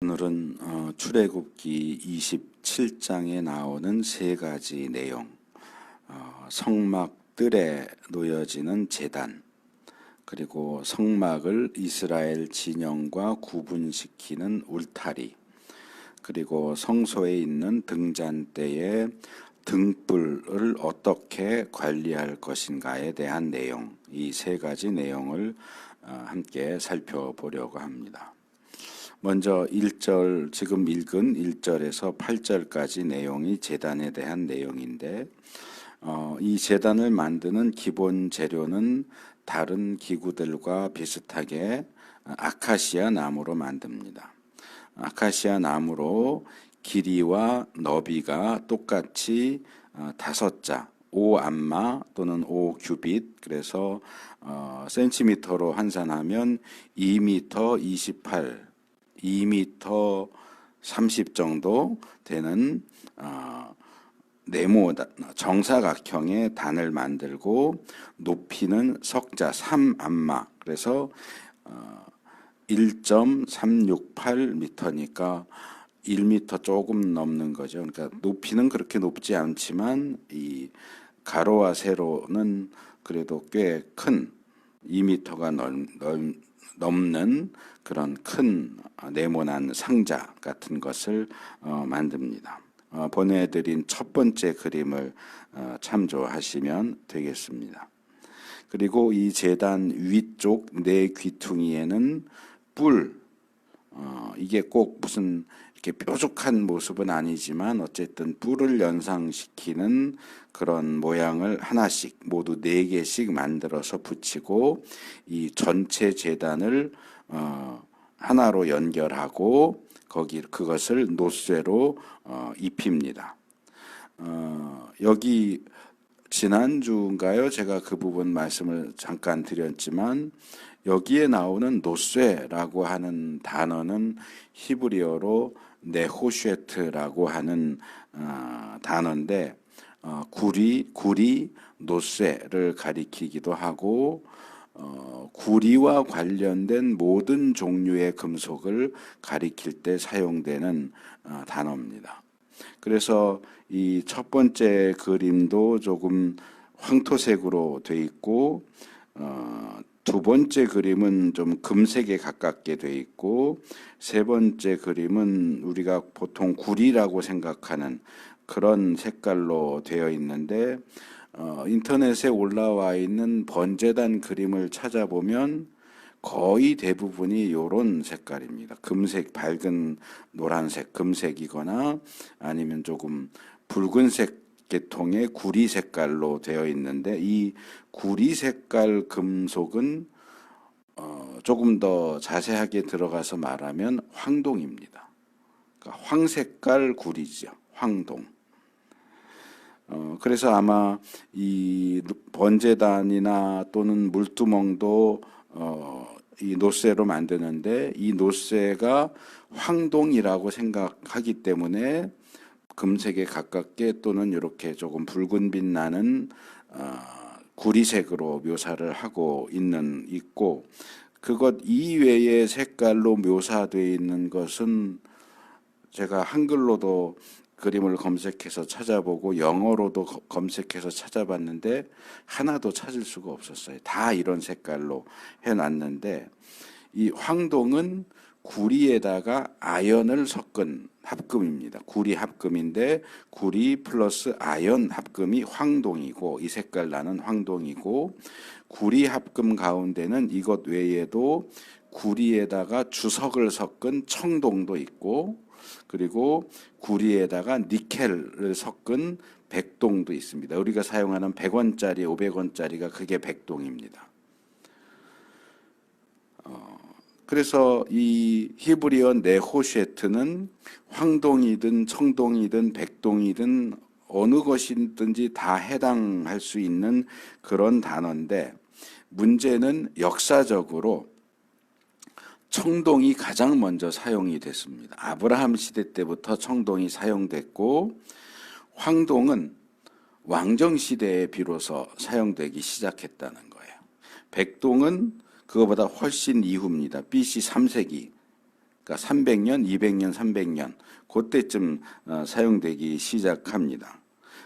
오늘은 출애굽기 27장에 나오는 세 가지 내용, 성막들에 놓여지는 제단, 그리고 성막을 이스라엘 진영과 구분시키는 울타리, 그리고 성소에 있는 등잔대의 등불을 어떻게 관리할 것인가에 대한 내용, 이 세 가지 내용을 함께 살펴보려고 합니다. 먼저 1절, 지금 읽은 1절에서 8절까지 내용이 제단에 대한 내용인데, 이 제단을 만드는 기본 재료는 다른 기구들과 비슷하게 아카시아 나무로 만듭니다. 아카시아 나무로 길이와 너비가 똑같이 5자, 5안마 또는 5규빗, 그래서 센티미터로 환산하면 2m 28, 2m 30 정도 되는 네모 정사각형의 단을 만들고, 높이는 석자 3안마, 그래서 1.368m니까 1m 조금 넘는 거죠. 그러니까 높이는 그렇게 높지 않지만 이 가로와 세로는 그래도 꽤 큰 2m가 넘는 그런 큰 네모난 상자 같은 것을 만듭니다. 보내드린 첫 번째 그림을 참조하시면 되겠습니다. 그리고 이 제단 위쪽 네 귀퉁이에는 뿔, 이게 꼭 무슨 이렇게 뾰족한 모습은 아니지만 어쨌든 뿔을 연상시키는 그런 모양을 하나씩, 모두 4개씩 만들어서 붙이고, 이 전체 제단을 하나로 연결하고 그것을 노쇠로 입힙니다. 여기 지난주인가요? 제가 그 부분 말씀을 잠깐 드렸지만, 여기에 나오는 노쇠라고 하는 단어는 히브리어로 네호쉐트라고 하는 단어인데, 구리, 노쇠를 가리키기도 하고, 구리와 관련된 모든 종류의 금속을 가리킬 때 사용되는 단어입니다. 그래서 이 첫 번째 그림도 조금 황토색으로 돼 있고, 두 번째 그림은 좀 금색에 가깝게 돼 있고, 세 번째 그림은 우리가 보통 구리라고 생각하는 그런 색깔로 되어 있는데, 인터넷에 올라와 있는 번제단 그림을 찾아보면 거의 대부분이 이런 색깔입니다. 금색, 밝은 노란색, 금색이거나 아니면 조금 붉은색 계통의 구리 색깔로 되어 있는데, 이 구리 색깔 금속은 조금 더 자세하게 들어가서 말하면 황동입니다. 그러니까 황색깔 구리죠. 황동. 그래서 아마 이 번제단이나 또는 물두멍도 이 노쇠로 만드는데, 이 노쇠가 황동이라고 생각하기 때문에 금색에 가깝게 또는 이렇게 조금 붉은빛 나는 구리색으로 묘사를 하고 있고, 그것 이외의 색깔로 묘사되어 있는 것은 제가 한글로도 그림을 검색해서 찾아보고 영어로도 검색해서 찾아봤는데 하나도 찾을 수가 없었어요. 다 이런 색깔로 해놨는데, 이 황동은 구리에다가 아연을 섞은 합금입니다. 구리 합금인데 구리 플러스 아연 합금이 황동이고, 이 색깔 나는 황동이고, 구리 합금 가운데는 이것 외에도 구리에다가 주석을 섞은 청동도 있고, 그리고 구리에다가 니켈을 섞은 백동도 있습니다. 우리가 사용하는 100원짜리, 500원짜리가 그게 백동입니다. 그래서 이 히브리어 네호쉐트는 황동이든 청동이든 백동이든 어느 것이든지 다 해당할 수 있는 그런 단어인데, 문제는 역사적으로 청동이 가장 먼저 사용이 됐습니다. 아브라함 시대 때부터 청동이 사용됐고, 황동은 왕정 시대에 비로소 사용되기 시작했다는 거예요. 백동은 그거보다 훨씬 이후입니다. BC 3세기. 그러니까 300년, 200년, 300년 그때쯤 사용되기 시작합니다.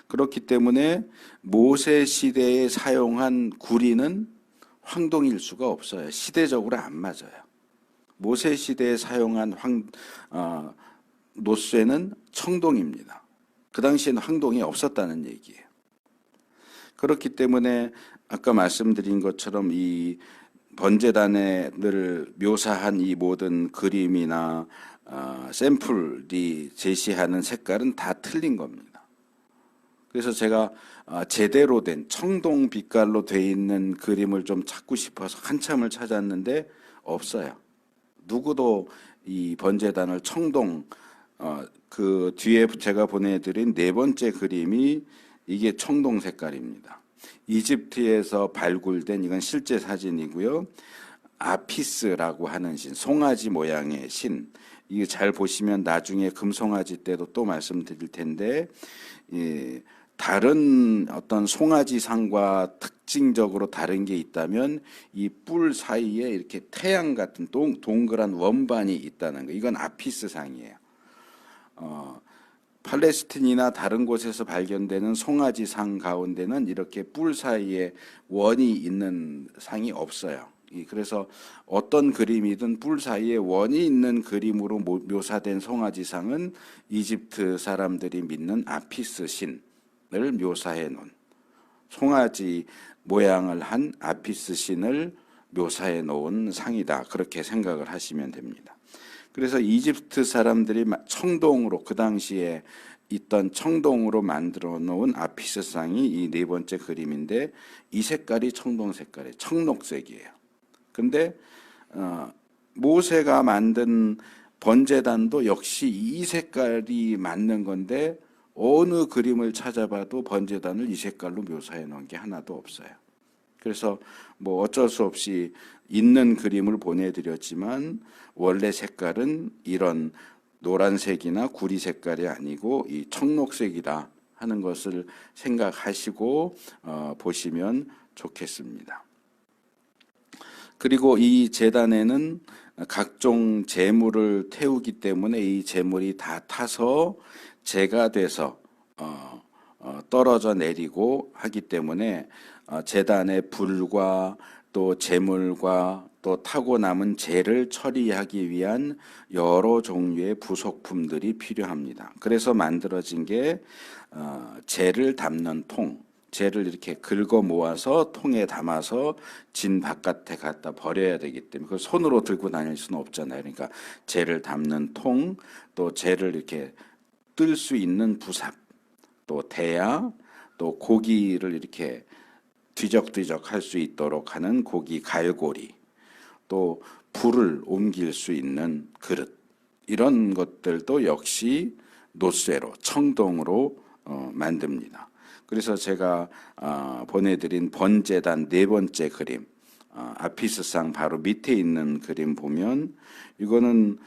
그렇기 때문에 모세 시대에 사용한 구리는 황동일 수가 없어요. 시대적으로 안 맞아요. 모세 시대에 사용한 노쇠는 청동입니다. 그 당시에는 황동이 없었다는 얘기예요. 그렇기 때문에 아까 말씀드린 것처럼 이 번제단을 묘사한 이 모든 그림이나 샘플이 제시하는 색깔은 다 틀린 겁니다. 그래서 제가 제대로 된 청동 빛깔로 돼 있는 그림을 좀 찾고 싶어서 한참을 찾았는데 없어요. 누구도 이 번제단을 청동, 그 뒤에 제가 보내드린 네 번째 그림이 이게 청동 색깔입니다. 이집트에서 발굴된 이건 실제 사진이고요. 아피스라고 하는 신, 송아지 모양의 신. 이게 잘 보시면 나중에 금송아지 때도 또 말씀드릴 텐데, 다른 어떤 송아지상과 특징적으로 다른 게 있다면 이 뿔 사이에 이렇게 태양 같은 동그란 원반이 있다는 거. 이건 아피스상이에요. 팔레스틴이나 다른 곳에서 발견되는 송아지상 가운데는 이렇게 뿔 사이에 원이 있는 상이 없어요. 그래서 어떤 그림이든 뿔 사이에 원이 있는 그림으로 묘사된 송아지상은 이집트 사람들이 믿는 아피스 신을 묘사해 놓은, 송아지 모양을 한 아피스 신을 묘사해 놓은 상이다. 그렇게 생각을 하시면 됩니다. 그래서 이집트 사람들이 청동으로, 그 당시에 있던 청동으로 만들어 놓은 아피스상이 이 네 번째 그림인데, 이 색깔이 청동 색깔이에요. 청록색이에요. 근데 모세가 만든 번제단도 역시 이 색깔이 맞는 건데, 어느 그림을 찾아봐도 번제단을 이 색깔로 묘사해 놓은 게 하나도 없어요. 그래서 뭐 어쩔 수 없이 있는 그림을 보내드렸지만, 원래 색깔은 이런 노란색이나 구리 색깔이 아니고 이 청록색이다 하는 것을 생각하시고 보시면 좋겠습니다. 그리고 이 제단에는 각종 제물을 태우기 때문에 이 제물이 다 타서 재가 돼서 떨어져 내리고 하기 때문에 제단의 불과 또 제물과 또 타고 남은 재를 처리하기 위한 여러 종류의 부속품들이 필요합니다. 그래서 만들어진 게 재를 담는 통, 재를 이렇게 긁어 모아서 통에 담아서 진 바깥에 갖다 버려야 되기 때문에 그걸 손으로 들고 다닐 수는 없잖아요. 그러니까 재를 담는 통, 또 재를 이렇게 뜰 수 있는 부삽, 또 대야, 또 고기를 이렇게 뒤적뒤적 할 수 있도록 하는 고기 갈고리, 또 불을 옮길 수 있는 그릇, 이런 것들도 역시 노쇠로, 청동으로 만듭니다. 그래서 제가 보내드린 번제단 네 번째 그림, 아피스상 바로 밑에 있는 그림 보면 이거는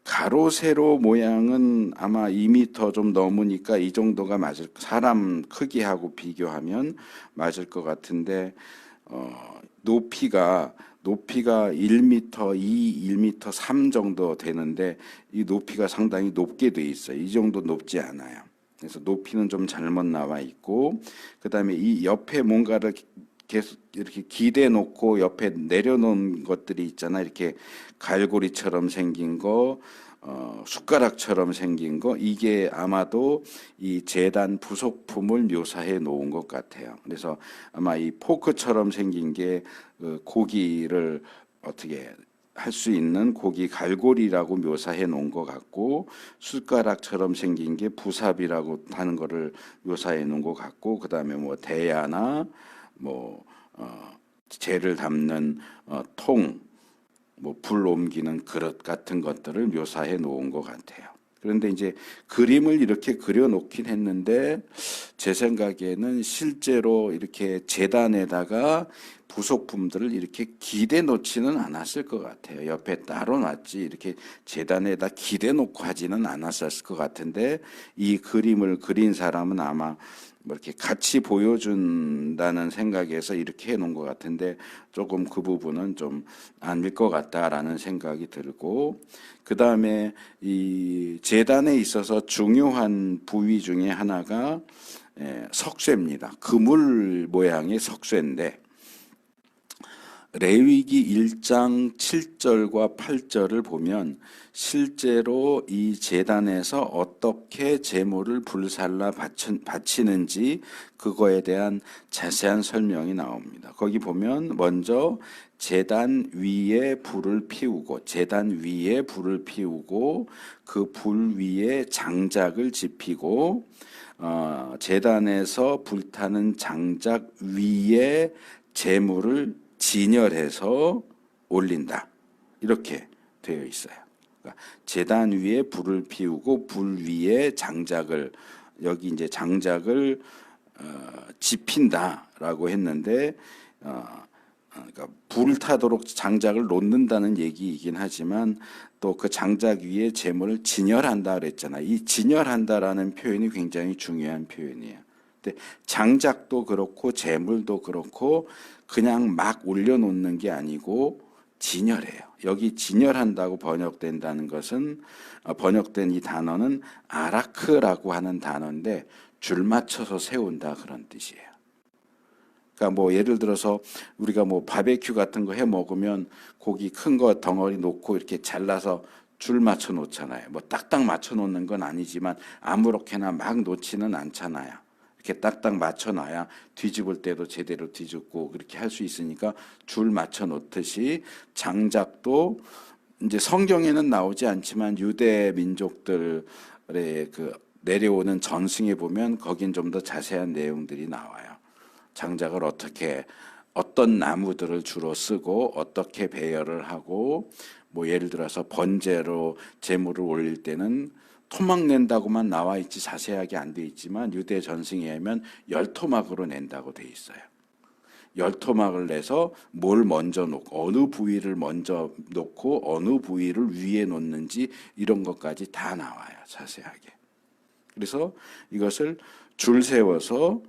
가로 세로 모양은 아마 2m 좀 넘으니까 이 정도가 맞을, 사람 크기하고 비교하면 맞을 것 같은데 높이가 1m 2, 1m 3 정도 되는데 이 높이가 상당히 높게 돼 있어요. 이 정도 높지 않아요. 그래서 높이는 좀 잘못 나와 있고, 그다음에 이 옆에 뭔가를 계속 이렇게 기대 놓고 옆에 내려놓은 것들이 있잖아요. 이렇게 갈고리처럼 생긴 거, 숟가락처럼 생긴 거, 이게 아마도 이 제단 부속품을 묘사해 놓은 것 같아요. 그래서 아마 이 포크처럼 생긴 게 고기를 어떻게 할 수 있는 고기 갈고리라고 묘사해 놓은 것 같고, 숟가락처럼 생긴 게 부삽이라고 하는 거를 묘사해 놓은 것 같고, 그 다음에 뭐 대야나 뭐 재를 담는 통, 뭐 불 옮기는 그릇 같은 것들을 묘사해 놓은 것 같아요. 그런데 이제 그림을 이렇게 그려놓긴 했는데 제 생각에는 실제로 이렇게 제단에다가 부속품들을 이렇게 기대 놓지는 않았을 것 같아요. 옆에 따로 놨지 이렇게 제단에다 기대 놓고 하지는 않았을 것 같은데, 이 그림을 그린 사람은 아마 뭐 이렇게 같이 보여준다는 생각에서 이렇게 해놓은 것 같은데 조금 그 부분은 좀 아닐 것 같다라는 생각이 들고, 그 다음에 이 제단에 있어서 중요한 부위 중에 하나가 석쇠입니다. 그물 모양의 석쇠인데 레위기 1장 7절과 8절을 보면 실제로 이 제단에서 어떻게 제물을 불살라 바치는지 그거에 대한 자세한 설명이 나옵니다. 거기 보면 먼저 제단 위에 불을 피우고 그 불 위에 장작을 지피고 제단에서 불타는 장작 위에 제물을 진열해서 올린다. 이렇게 되어 있어요. 그러니까 제단 위에 불을 피우고 불 위에 장작을, 여기 이제 장작을 지핀다라고 했는데 그러니까 불타도록 장작을 놓는다는 얘기이긴 하지만 또 그 장작 위에 제물을 진열한다 그랬잖아요. 이 진열한다라는 표현이 굉장히 중요한 표현이에요. 근데 장작도 그렇고 제물도 그렇고 그냥 막 올려놓는 게 아니고 진열해요. 여기 진열한다고 번역된다는 것은 번역된 이 단어는 아라크라고 하는 단어인데 줄 맞춰서 세운다 그런 뜻이에요. 그러니까 뭐 예를 들어서 우리가 뭐 바베큐 같은 거 해 먹으면 고기 큰 거 덩어리 놓고 이렇게 잘라서 줄 맞춰 놓잖아요. 뭐 딱딱 맞춰 놓는 건 아니지만 아무렇게나 막 놓지는 않잖아요. 이렇게 딱딱 맞춰 놔야 뒤집을 때도 제대로 뒤집고 그렇게 할 수 있으니까 줄 맞춰 놓듯이 장작도 이제 성경에는 나오지 않지만 유대 민족들의 그 내려오는 전승에 보면 거긴 좀 더 자세한 내용들이 나와요. 장작을 어떤 나무들을 주로 쓰고 어떻게 배열을 하고 뭐 예를 들어서 번제로 제물을 올릴 때는 토막 낸다고만 나와 있지 자세하게 안 돼 있지만 유대 전승에 하면 10토막으로 낸다고 돼 있어요. 10토막을 내서 뭘 먼저 놓고 어느 부위를 먼저 놓고 어느 부위를 위에 놓는지 이런 것까지 다 나와요. 자세하게. 그래서 이것을 줄 세워서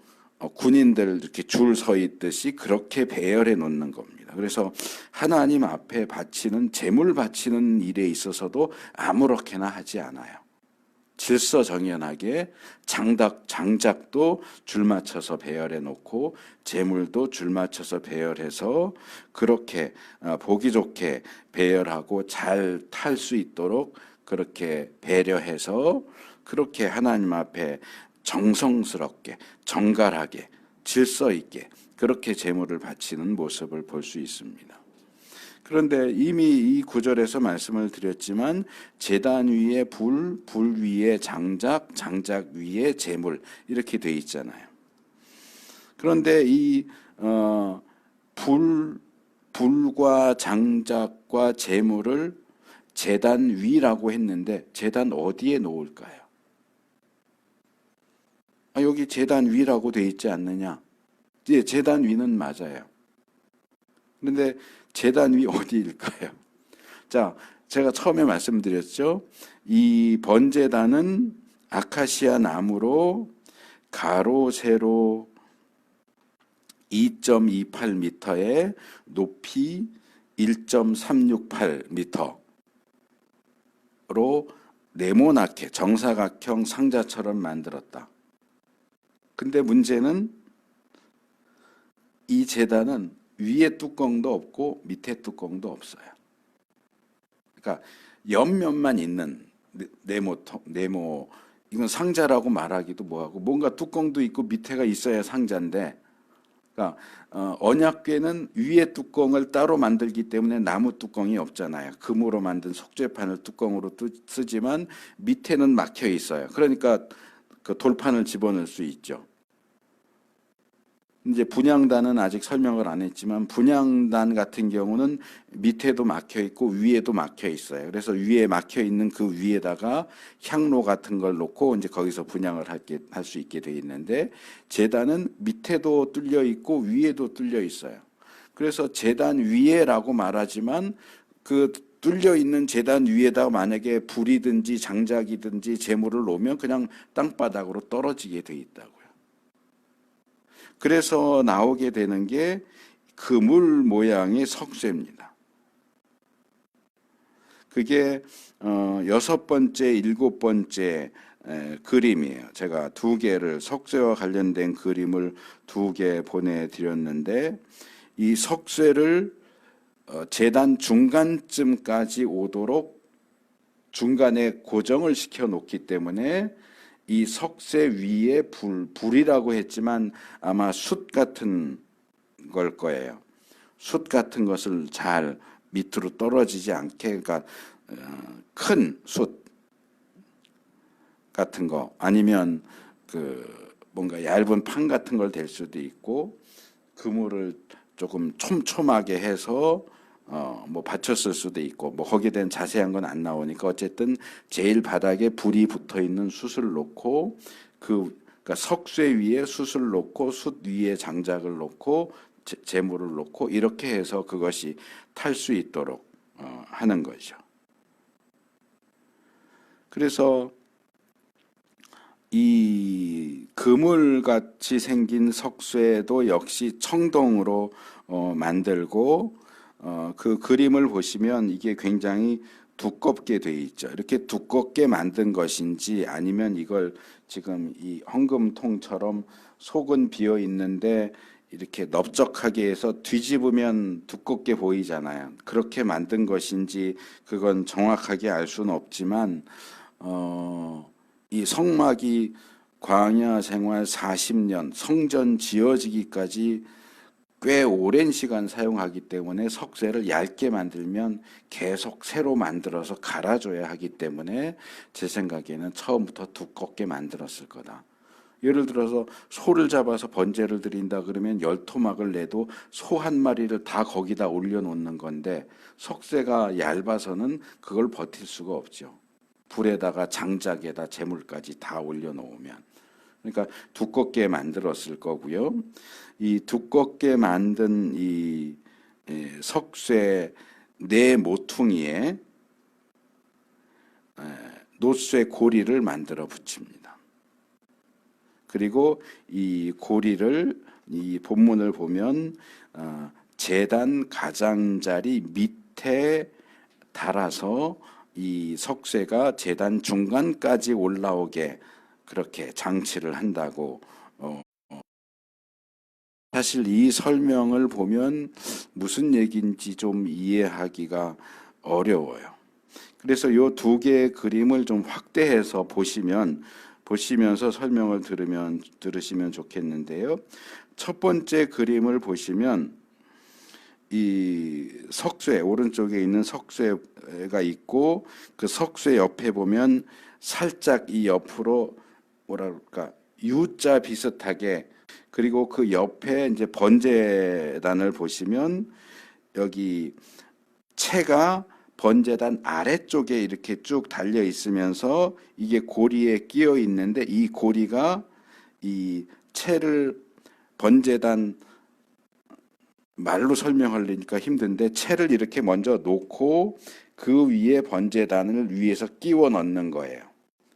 군인들 이렇게 줄 서 있듯이 그렇게 배열해 놓는 겁니다. 그래서 하나님 앞에 바치는 제물 바치는 일에 있어서도 아무렇게나 하지 않아요. 질서정연하게 장작도 줄 맞춰서 배열해 놓고 제물도 줄 맞춰서 배열해서 그렇게 보기 좋게 배열하고 잘 탈 수 있도록 그렇게 배려해서 그렇게 하나님 앞에 정성스럽게 정갈하게 질서 있게 그렇게 제물을 바치는 모습을 볼 수 있습니다. 그런데 이미 이 구절에서 말씀을 드렸지만 제단 위에 불 위에 장작, 장작 위에 제물 이렇게 돼 있잖아요. 그런데 이 불과 장작과 제물을 제단 위라고 했는데 제단 어디에 놓을까요? 여기 제단 위라고 돼 있지 않느냐? 예, 제단 위는 맞아요. 그런데 제단 위 어디일까요? 자, 제가 처음에 말씀드렸죠. 이 번제단은 아카시아 나무로 가로 세로 2.28m에 높이 1.368m로 네모나게 정사각형 상자처럼 만들었다. 근데 문제는 이 제단은 위에 뚜껑도 없고 밑에 뚜껑도 없어요. 그러니까 옆면만 있는 네모 이건 상자라고 말하기도 뭐하고 뭔가 뚜껑도 있고 밑에가 있어야 상자인데, 그러니까 언약궤는 위에 뚜껑을 따로 만들기 때문에 나무 뚜껑이 없잖아요. 금으로 만든 속죄판을 뚜껑으로 쓰지만 밑에는 막혀 있어요. 그러니까 그 돌판을 집어넣을 수 있죠. 이제 분향단은 아직 설명을 안 했지만 분향단 같은 경우는 밑에도 막혀 있고 위에도 막혀 있어요. 그래서 위에 막혀 있는 그 위에다가 향로 같은 걸 놓고 이제 거기서 분향을 할 수 있게 돼 있는데 제단은 밑에도 뚫려 있고 위에도 뚫려 있어요. 그래서 제단 위에라고 말하지만 그 뚫려 있는 제단 위에다 만약에 불이든지 장작이든지 제물을 놓으면 그냥 땅바닥으로 떨어지게 돼 있다고요. 그래서 나오게 되는 게 그물 모양의 석쇠입니다. 그게 6번째, 7번째 그림이에요. 제가 2개를 석쇠와 관련된 그림을 2개 보내드렸는데 이 석쇠를 재단 중간쯤까지 오도록 중간에 고정을 시켜 놓기 때문에 이 석쇠 위에 불이라고 했지만 아마 숯 같은 걸 거예요. 숯 같은 것을 잘 밑으로 떨어지지 않게, 그러니까 큰 숯 같은 거 아니면 뭔가 얇은 판 같은 걸 댈 수도 있고 그물을 조금 촘촘하게 해서 뭐 받쳤을 수도 있고 뭐 거기에 대한 자세한 건 안 나오니까 어쨌든 제일 바닥에 불이 붙어 있는 숯을 놓고 그러니까 석쇠 위에 숯을 놓고 숯 위에 장작을 놓고 재물을 놓고 이렇게 해서 그것이 탈 수 있도록 하는 거죠. 그래서 이 그물같이 생긴 석쇠도 역시 청동으로 만들고 그 그림을 보시면 이게 굉장히 두껍게 돼 있죠. 이렇게 두껍게 만든 것인지 아니면 이걸 지금 이 헌금통처럼 속은 비어 있는데 이렇게 넓적하게 해서 뒤집으면 두껍게 보이잖아요. 그렇게 만든 것인지 그건 정확하게 알 수는 없지만 이 성막이 광야 생활 40년 성전 지어지기까지 꽤 오랜 시간 사용하기 때문에 석쇠를 얇게 만들면 계속 새로 만들어서 갈아줘야 하기 때문에 제 생각에는 처음부터 두껍게 만들었을 거다. 예를 들어서 소를 잡아서 번제를 드린다 그러면 10토막을 내도 소 한 마리를 다 거기다 올려놓는 건데 석쇠가 얇아서는 그걸 버틸 수가 없죠. 불에다가 장작에다 재물까지 다 올려놓으면. 그러니까 두껍게 만들었을 거고요. 이 두껍게 만든 이 석쇠 네 모퉁이에 노쇠 고리를 만들어 붙입니다. 그리고 이 고리를 이 본문을 보면 제단 가장자리 밑에 달아서 이 석쇠가 제단 중간까지 올라오게 그렇게 장치를 한다고. 사실 이 설명을 보면 무슨 얘기인지 좀 이해하기가 어려워요. 그래서 이 2개의 그림을 좀 확대해서 보시면서 설명을 들으시면 좋겠는데요. 첫 번째 그림을 보시면 이 석쇠 오른쪽에 있는 석쇠가 있고 그 석쇠 옆에 보면 살짝 이 옆으로 뭐랄까 U자 비슷하게, 그리고 그 옆에 이제 번제단을 보시면 여기 채가 번제단 아래쪽에 이렇게 쭉 달려 있으면서 이게 고리에 끼어 있는데 이 고리가 이 채를 번제단 말로 설명하려니까 힘든데 채를 이렇게 먼저 놓고 그 위에 번제단을 위에서 끼워 넣는 거예요.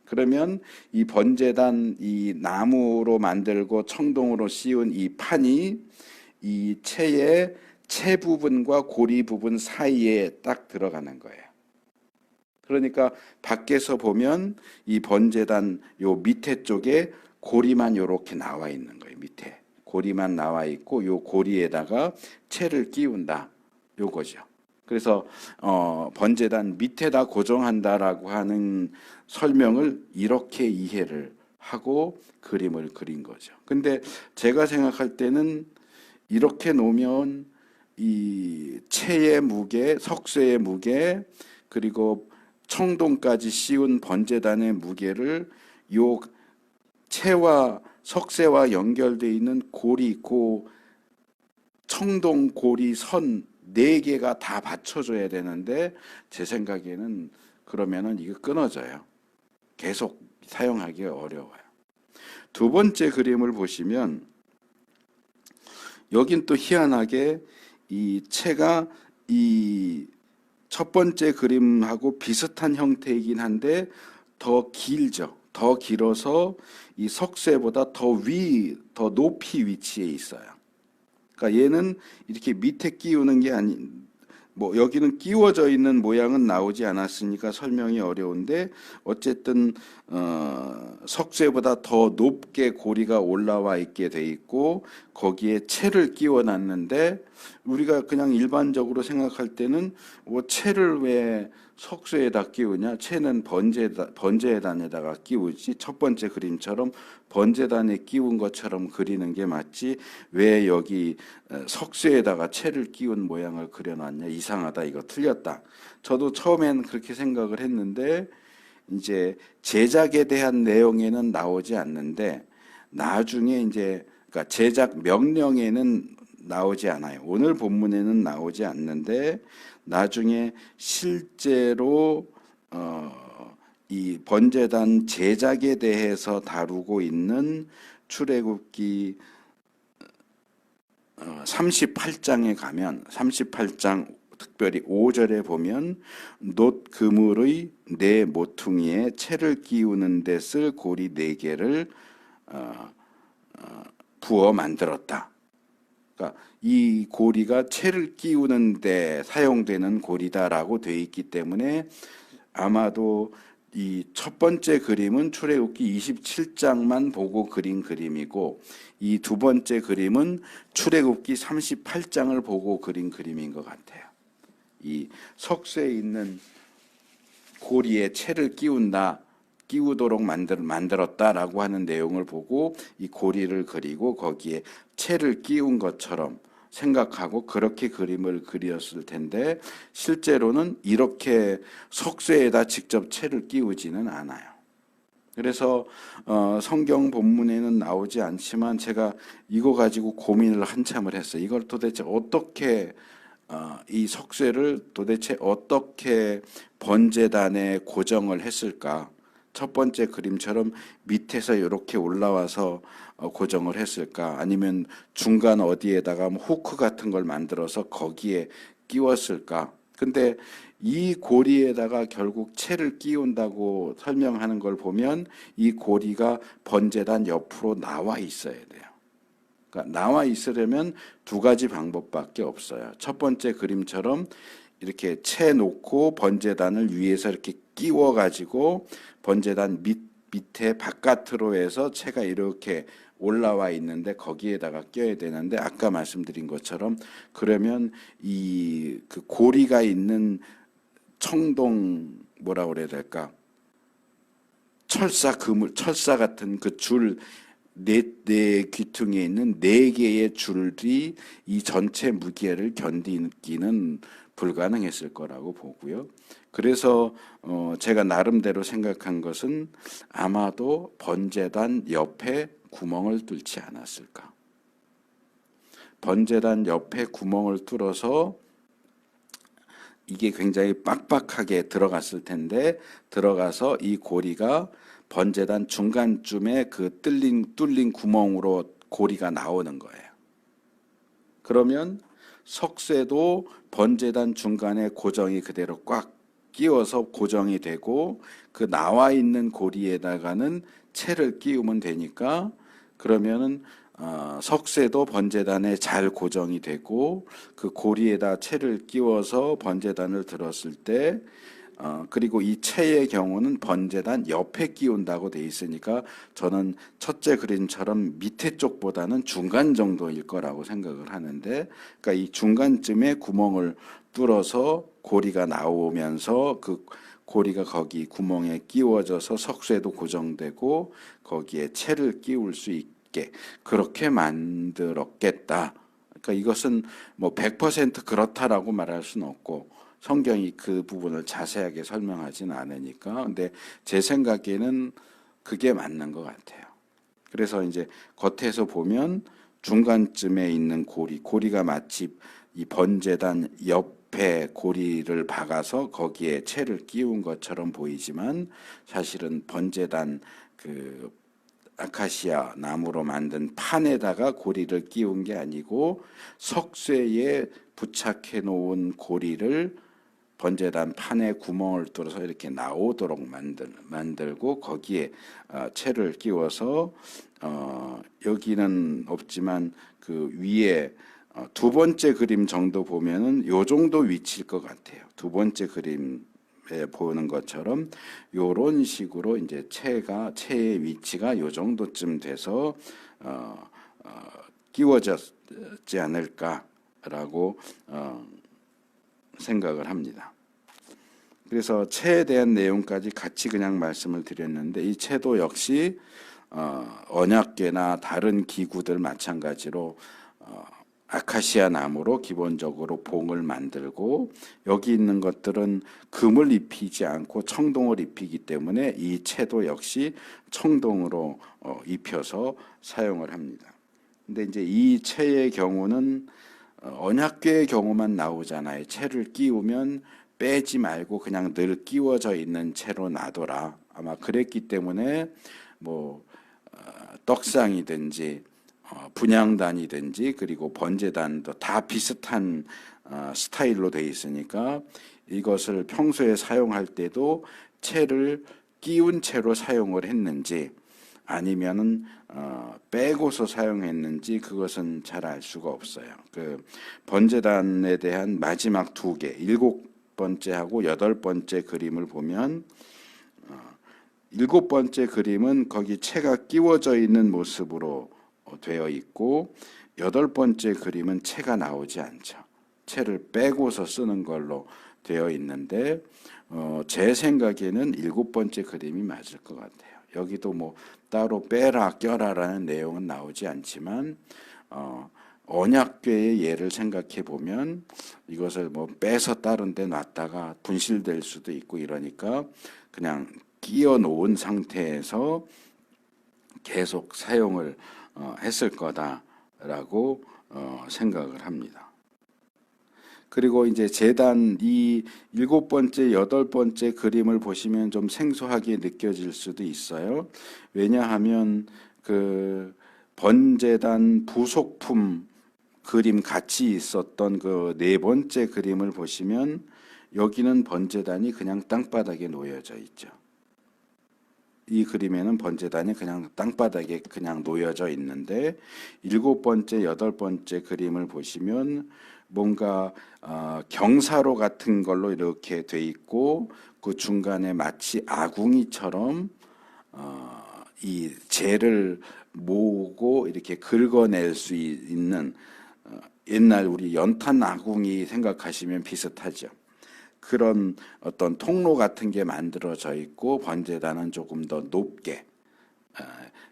그러면 이 번제단 이 나무로 만들고 청동으로 씌운 이 판이 이 채의 채 부분과 고리 부분 사이에 딱 들어가는 거예요. 그러니까 밖에서 보면 이 번제단 요 밑에 쪽에 고리만 요렇게 나와 있는 거예요. 밑에 고리만 나와 있고 요 고리에다가 채를 끼운다 요거죠. 그래서 번제단 밑에다 고정한다라고 하는 설명을 이렇게 이해를 하고 그림을 그린 거죠. 근데 제가 생각할 때는 이렇게 놓으면 이 채의 무게, 석쇠의 무게, 그리고 청동까지 씌운 번제단의 무게를 요 채와 석쇠와 연결되어 있는 고리, 청동 고리 선 4개가 다 받쳐줘야 되는데 제 생각에는 그러면은 이거 끊어져요. 계속 사용하기 어려워요. 2번째 그림을 보시면 여긴 또 희한하게 이 채가 이 첫 번째 그림하고 비슷한 형태이긴 한데 더 길죠. 더 길어서 이 석쇠보다 더 높이 위치해 있어요. 그러니까 얘는 이렇게 밑에 끼우는 게 뭐 여기는 끼워져 있는 모양은 나오지 않았으니까 설명이 어려운데 어쨌든 석쇠보다 더 높게 고리가 올라와 있게 돼 있고 거기에 채를 끼워 놨는데 우리가 그냥 일반적으로 생각할 때는 뭐 채를 왜 석쇠에다 끼우냐? 채는 번제단에다가 끼우지. 첫 번째 그림처럼 번제단에 끼운 것처럼 그리는 게 맞지. 왜 여기 석쇠에다가 채를 끼운 모양을 그려놨냐? 이상하다. 이거 틀렸다. 저도 처음엔 그렇게 생각을 했는데 이제 제작에 대한 내용에는 나오지 않는데 나중에 이제 그러니까 제작 명령에는 나오지 않아요. 오늘 본문에는 나오지 않는데 나중에 실제로 이 번제단 제작에 대해서 다루고 있는 출애굽기 38장에 가면 38장 특별히 5절에 보면 놋 그물의 네 모퉁이에 채를 끼우는 데 쓸 고리 4개를 부어 만들었다. 그러니까 이 고리가 채를 끼우는 데 사용되는 고리다라고 되어 있기 때문에 아마도 이 첫 번째 그림은 출애굽기 27장만 보고 그린 그림이고 이 두 번째 그림은 출애굽기 38장을 보고 그린 그림인 것 같아요. 이 석쇠에 있는 고리에 채를 끼우도록 만들었다라고 하는 내용을 보고 이 고리를 그리고 거기에 채를 끼운 것처럼 생각하고 그렇게 그림을 그렸을 텐데 실제로는 이렇게 석쇠에다 직접 채를 끼우지는 않아요. 그래서 성경 본문에는 나오지 않지만 제가 이거 가지고 고민을 한참을 했어요. 이걸 도대체 어떻게 이 석쇠를 도대체 어떻게 번제단에 고정을 했을까? 첫 번째 그림처럼 밑에서 이렇게 올라와서 고정을 했을까? 아니면 중간 어디에다가 후크 같은 걸 만들어서 거기에 끼웠을까? 근데 이 고리에다가 결국 채를 끼운다고 설명하는 걸 보면 이 고리가 번제단 옆으로 나와 있어야 돼요. 그러니까 나와 있으려면 두 가지 방법밖에 없어요. 첫 번째 그림처럼 이렇게 채 놓고 번제단을 위에서 이렇게 끼워 가지고 번제단 밑에 바깥으로 해서 채가 이렇게 올라와 있는데 거기에다가 껴야 되는데 아까 말씀드린 것처럼 그러면 이 그 고리가 있는 청동 뭐라 그래야 될까? 철사 같은 그 줄 네 귀퉁이에 있는 4개의 줄이 이 전체 무게를 견디기는 불가능했을 거라고 보고요. 그래서 제가 나름대로 생각한 것은 아마도 번제단 옆에 구멍을 뚫지 않았을까. 번제단 옆에 구멍을 뚫어서 이게 굉장히 빡빡하게 들어갔을 텐데 들어가서 이 고리가 번제단 중간쯤에 그 뚫린 구멍으로 고리가 나오는 거예요. 그러면 석쇠도 번제단 중간에 고정이 그대로 꽉 끼워서 고정이 되고 그 나와 있는 고리에다가는 채를 끼우면 되니까 그러면은 석쇠도 번제단에 잘 고정이 되고 그 고리에다 채를 끼워서 번제단을 들었을 때 그리고 이 채의 경우는 번제단 옆에 끼운다고 돼 있으니까 저는 첫째 그림처럼 밑에 쪽보다는 중간 정도일 거라고 생각을 하는데 그러니까 이 중간쯤에 구멍을 뚫어서 고리가 나오면서 그 고리가 거기 구멍에 끼워져서 석쇠도 고정되고 거기에 채를 끼울 수 있게 그렇게 만들었겠다. 그러니까 이것은 뭐 100% 그렇다라고 말할 수는 없고 성경이 그 부분을 자세하게 설명하지는 않으니까 근데 제 생각에는 그게 맞는 것 같아요. 그래서 이제 겉에서 보면 중간쯤에 있는 고리가 마치 이 번제단 옆에 고리를 박아서 거기에 채를 끼운 것처럼 보이지만 사실은 번제단 그 아카시아 나무로 만든 판에다가 고리를 끼운 게 아니고 석쇠에 부착해 놓은 고리를 번제단 판에 구멍을 뚫어서 이렇게 나오도록 만들고 거기에 채를 끼워서 여기는 없지만 그 위에 두 번째 그림 정도 보면은 요 정도 위치일 것 같아요. 두 번째 그림에 보는 것처럼 요런 식으로 이제 채의 위치가 요 정도쯤 돼서 끼워졌지 않을까라고 생각을 합니다. 그래서 채에 대한 내용까지 같이 그냥 말씀을 드렸는데 이 채도 역시 언약궤나 다른 기구들 마찬가지로 아카시아 나무로 기본적으로 봉을 만들고 여기 있는 것들은 금을 입히지 않고 청동을 입히기 때문에 이 채도 역시 청동으로 입혀서 사용을 합니다. 근데 이제 이 채의 경우는 언약궤의 경우만 나오잖아요. 채를 끼우면 빼지 말고 그냥 늘 끼워져 있는 채로 놔둬라. 아마 그랬기 때문에 뭐 떡상이든지 분향단이든지 그리고 번제단도 다 비슷한 스타일로 돼 있으니까 이것을 평소에 사용할 때도 채를 끼운 채로 사용을 했는지 아니면은 빼고서 사용했는지 그것은 잘 알 수가 없어요. 그 번제단에 대한 마지막 두 개, 7번째하고 8번째 그림을 보면 7번째 그림은 거기 채가 끼워져 있는 모습으로 되어 있고 8번째 그림은 채가 나오지 않죠. 채를 빼고서 쓰는 걸로 되어 있는데 제 생각에는 7번째 그림이 맞을 것 같아요. 여기도 뭐 따로 빼라 껴라라는 내용은 나오지 않지만 언약궤의 예를 생각해 보면 이것을 뭐 빼서 다른 데 놨다가 분실될 수도 있고 이러니까 그냥 끼워 놓은 상태에서 계속 사용을 했을 거다라고 생각을 합니다. 그리고 이제 제단 이 7번째, 8번째 그림을 보시면 좀 생소하게 느껴질 수도 있어요. 왜냐하면 그 번제단 부속품 그림 같이 있었던 그 4번째 그림을 보시면 여기는 번제단이 그냥 땅바닥에 놓여져 있죠. 이 그림에는 번제단이 그냥 땅바닥에 그냥 놓여져 있는데 7번째, 8번째 그림을 보시면 뭔가 경사로 같은 걸로 이렇게 돼 있고 그 중간에 마치 아궁이처럼 이 재를 모으고 이렇게 긁어낼 수 있는 옛날 우리 연탄 아궁이 생각하시면 비슷하죠. 그런 어떤 통로 같은 게 만들어져 있고 번제단은 조금 더 높게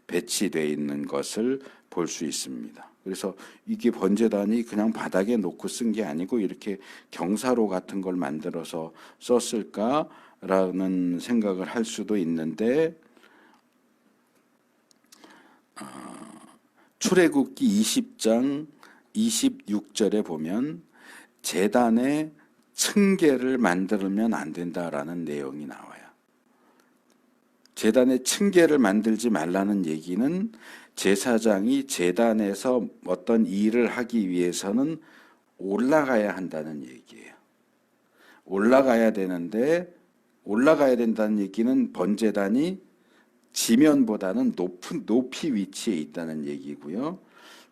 배치되어 있는 것을 볼 수 있습니다. 그래서 이게 번제단이 그냥 바닥에 놓고 쓴 게 아니고 이렇게 경사로 같은 걸 만들어서 썼을까라는 생각을 할 수도 있는데 출애굽기 20장 26절에 보면 제단에 층계를 만들면 안 된다라는 내용이 나와요. 제단에 층계를 만들지 말라는 얘기는 제사장이 제단에서 어떤 일을 하기 위해서는 올라가야 한다는 얘기예요. 올라가야 되는데 올라가야 된다는 얘기는 번제단이 지면보다는 높이 위치에 있다는 얘기고요.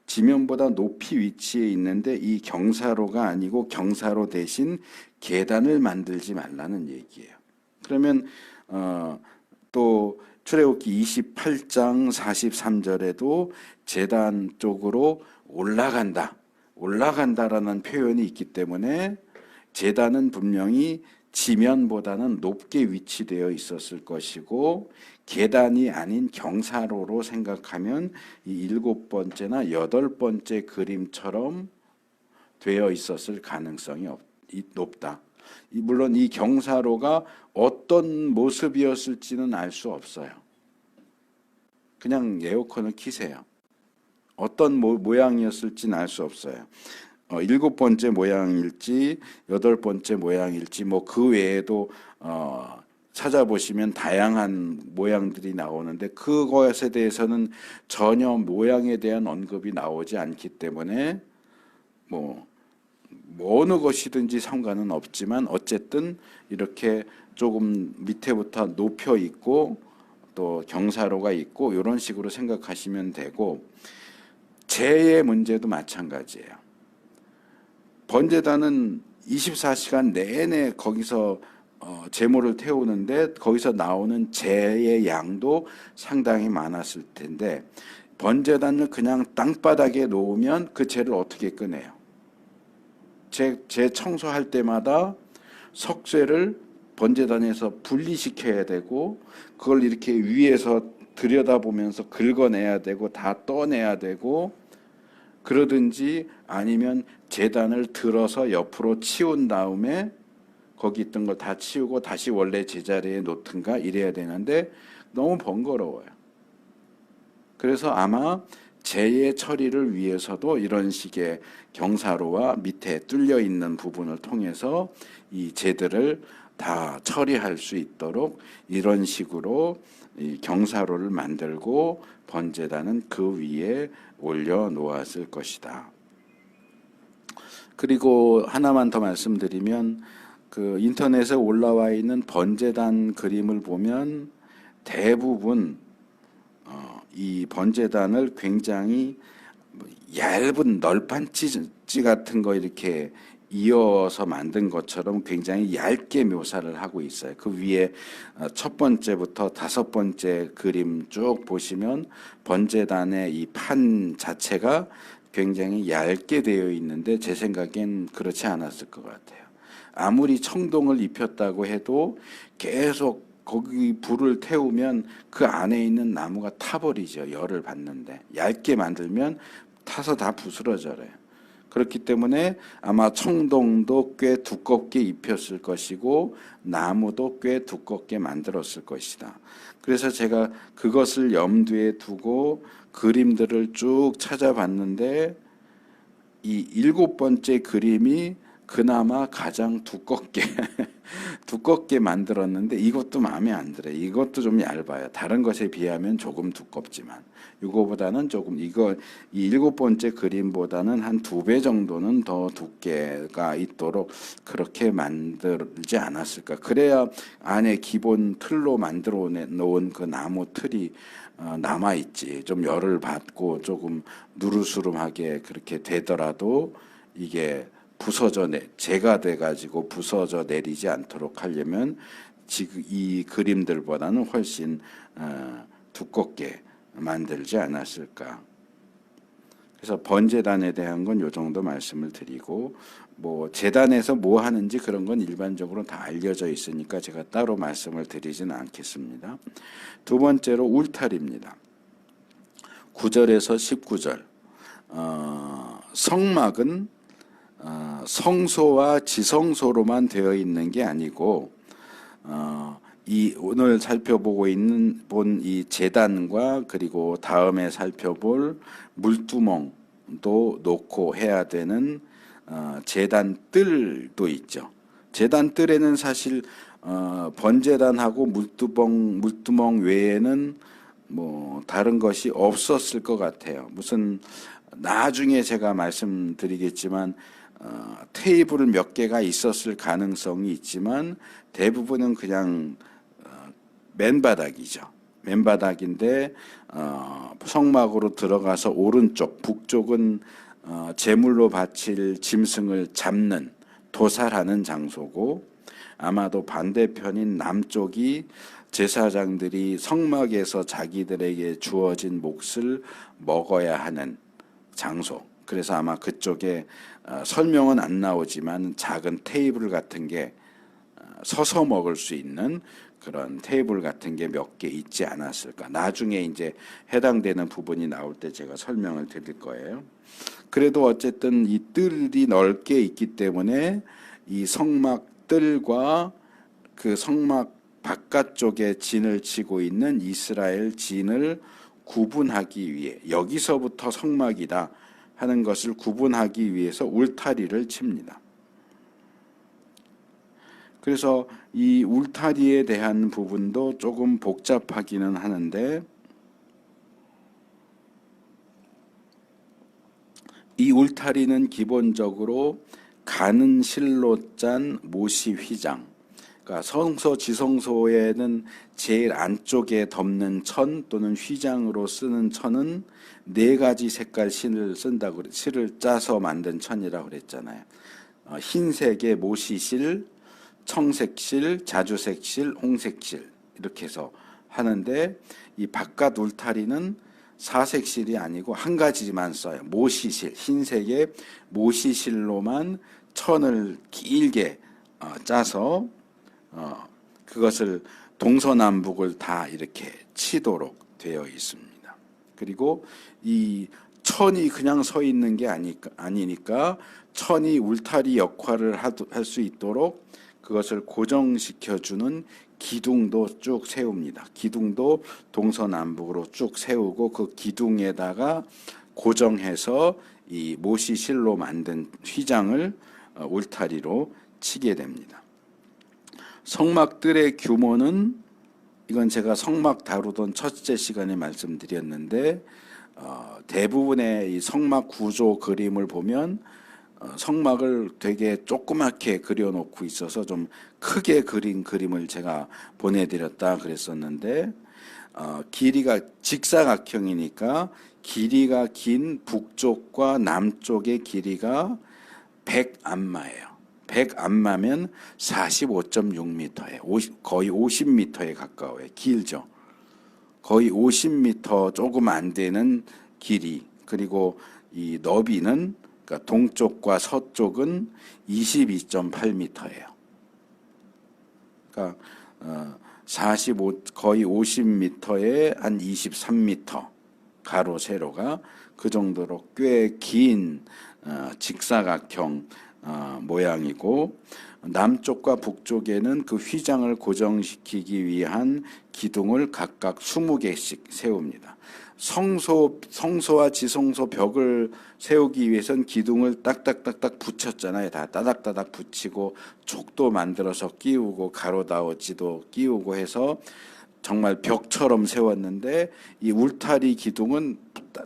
지면보다 높이 위치에 있는데 이 경사로가 아니고 경사로 대신 계단을 만들지 말라는 얘기예요. 그러면 또 출애굽기 28장 43절에도 제단 쪽으로 올라간다라는 표현이 있기 때문에 제단은 분명히 지면보다는 높게 위치되어 있었을 것이고 계단이 아닌 경사로로 생각하면 이 7번째나 8번째 그림처럼 되어 있었을 가능성이 높다. 물론 이 경사로가 어떤 모습이었을지는 알 수 없어요. 그냥 에어컨을 키세요. 어떤 모양이었을지는 알 수 없어요. 7번째 모양일지 8번째 모양일지 뭐 그 외에도 찾아보시면 다양한 모양들이 나오는데 그것에 대해서는 전혀 모양에 대한 언급이 나오지 않기 때문에 뭐 뭐 어느 것이든지 상관은 없지만 어쨌든 이렇게 조금 밑에부터 높여 있고 또 경사로가 있고 이런 식으로 생각하시면 되고, 재의 문제도 마찬가지예요. 번제단은 24시간 내내 거기서 제물을 태우는데 거기서 나오는 재의 양도 상당히 많았을 텐데, 번제단을 그냥 땅바닥에 놓으면 그 재를 어떻게 꺼내요? 재 청소할 때마다 석쇠를 번제단에서 분리시켜야 되고, 그걸 이렇게 위에서 들여다보면서 긁어내야 되고 다 떠내야 되고, 그러든지 아니면 제단을 들어서 옆으로 치운 다음에 거기 있던 걸 다 치우고 다시 원래 제자리에 놓든가 이래야 되는데 너무 번거로워요. 그래서 아마 재의 처리를 위해서도 이런 식의 경사로와 밑에 뚫려 있는 부분을 통해서 이 재들을 다 처리할 수 있도록 이런 식으로 이 경사로를 만들고 번제단은 그 위에 올려 놓았을 것이다. 그리고 하나만 더 말씀드리면, 그 인터넷에 올라와 있는 번제단 그림을 보면 대부분 이 번제단을 굉장히 얇은 널판 찌 같은 거 이렇게 이어서 만든 것처럼 굉장히 얇게 묘사를 하고 있어요. 그 위에 첫 번째부터 다섯 번째 그림 쭉 보시면 번제단의 이 판 자체가 굉장히 얇게 되어 있는데 제 생각엔 그렇지 않았을 것 같아요. 아무리 청동을 입혔다고 해도 계속 거기 불을 태우면 그 안에 있는 나무가 타버리죠. 열을 받는데. 얇게 만들면 타서 다 부스러져요. 그렇기 때문에 아마 청동도 꽤 두껍게 입혔을 것이고 나무도 꽤 두껍게 만들었을 것이다. 그래서 제가 그것을 염두에 두고 그림들을 쭉 찾아봤는데 이 일곱 번째 그림이 그나마 가장 두껍게 두껍게 만들었는데 이것도 마음에 안 들어요. 이것도 좀 얇아요. 다른 것에 비하면 조금 두껍지만 이거보다는 조금 이 일곱 번째 그림보다는 한 2배 정도는 더 두께가 있도록 그렇게 만들지 않았을까. 그래야 안에 기본 틀로 만들어 놓은 그 나무 틀이 남아있지. 좀 열을 받고 조금 누르스름하게 그렇게 되더라도 이게 재가 돼가지고 부서져 내리지 않도록 하려면 지금 이 그림들보다는 훨씬 두껍게 만들지 않았을까. 그래서 번제단에 대한 건 요 정도 말씀을 드리고, 뭐 제단에서 뭐 하는지 그런 건 일반적으로 다 알려져 있으니까 제가 따로 말씀을 드리지는 않겠습니다. 두 번째로 울타리입니다. 9절에서 19절. 성막은 성소와 지성소로만 되어 있는 게 아니고 이 오늘 살펴보고 있는 이 제단과 그리고 다음에 살펴볼 물두멍도 놓고 해야 되는 제단 뜰도 있죠. 제단 뜰에는 사실 번제단하고 물두멍 외에는 뭐 다른 것이 없었을 것 같아요. 무슨 나중에 제가 말씀드리겠지만 테이블 몇 개가 있었을 가능성이 있지만 대부분은 그냥 맨바닥이죠. 맨바닥인데 성막으로 들어가서 오른쪽 북쪽은 제물로 바칠 짐승을 잡는 도살하는 장소고, 아마도 반대편인 남쪽이 제사장들이 성막에서 자기들에게 주어진 몫을 먹어야 하는 장소. 그래서 아마 그쪽에 설명은 안 나오지만 작은 테이블 같은 게 서서 먹을 수 있는 그런 테이블 같은 게 몇 개 있지 않았을까. 나중에 이제 해당되는 부분이 나올 때 제가 설명을 드릴 거예요. 그래도 어쨌든 이 뜰이 넓게 있기 때문에 이 성막 뜰과 그 성막 바깥쪽에 진을 치고 있는 이스라엘 진을 구분하기 위해, 여기서부터 성막이다 하는 것을 구분하기 위해서 울타리를 칩니다. 그래서 이 울타리에 대한 부분도 조금 복잡하기는 하는데, 이 울타리는 기본적으로 가는 실로 짠 모시 휘장. 그러니까 성소 지성소에는 제일 안쪽에 덮는 천 또는 휘장으로 쓰는 천은 4가지 색깔 실을 짜서 만든 천이라고 그랬잖아요. 흰색의 모시실, 청색실, 자주색실, 홍색실 이렇게 해서 하는데, 이 바깥 울타리는 사색실이 아니고 한 가지만 써요. 모시실, 흰색의 모시실로만 천을 길게 짜서 그것을 동서남북을 다 이렇게 치도록 되어 있습니다. 그리고 이 천이 그냥 서 있는 게 아니니까 천이 울타리 역할을 할 수 있도록 그것을 고정시켜주는 기둥도 쭉 세웁니다. 기둥도 동서남북으로 쭉 세우고 그 기둥에다가 고정해서 이 모시실로 만든 휘장을 울타리로 치게 됩니다. 성막들의 규모는, 이건 제가 성막 다루던 첫째 시간에 말씀드렸는데, 대부분의 이 성막 구조 그림을 보면 성막을 되게 조그맣게 그려놓고 있어서 좀 크게 그린 그림을 제가 보내드렸다 그랬었는데, 길이가 직사각형이니까 길이가 긴 북쪽과 남쪽의 길이가 100안마예요. 100안마면 45.6m에 거의 50m에 가까워요. 길죠. 거의 50m 조금 안 되는 길이. 그리고 이 너비는, 그러니까 동쪽과 서쪽은 22.8m예요. 그러니까 거의 50m에 한 23m 가로 세로가 그 정도로 꽤 긴 직사각형 모양이고, 남쪽과 북쪽에는 그 휘장을 고정시키기 위한 기둥을 각각 20개씩 세웁니다. 성소와 지성소 벽을 세우기 위해선 기둥을 딱딱딱딱 붙였잖아요. 다 따닥따닥 붙이고 촉도 만들어서 끼우고 가로다워지도 끼우고 해서 정말 벽처럼 세웠는데, 이 울타리 기둥은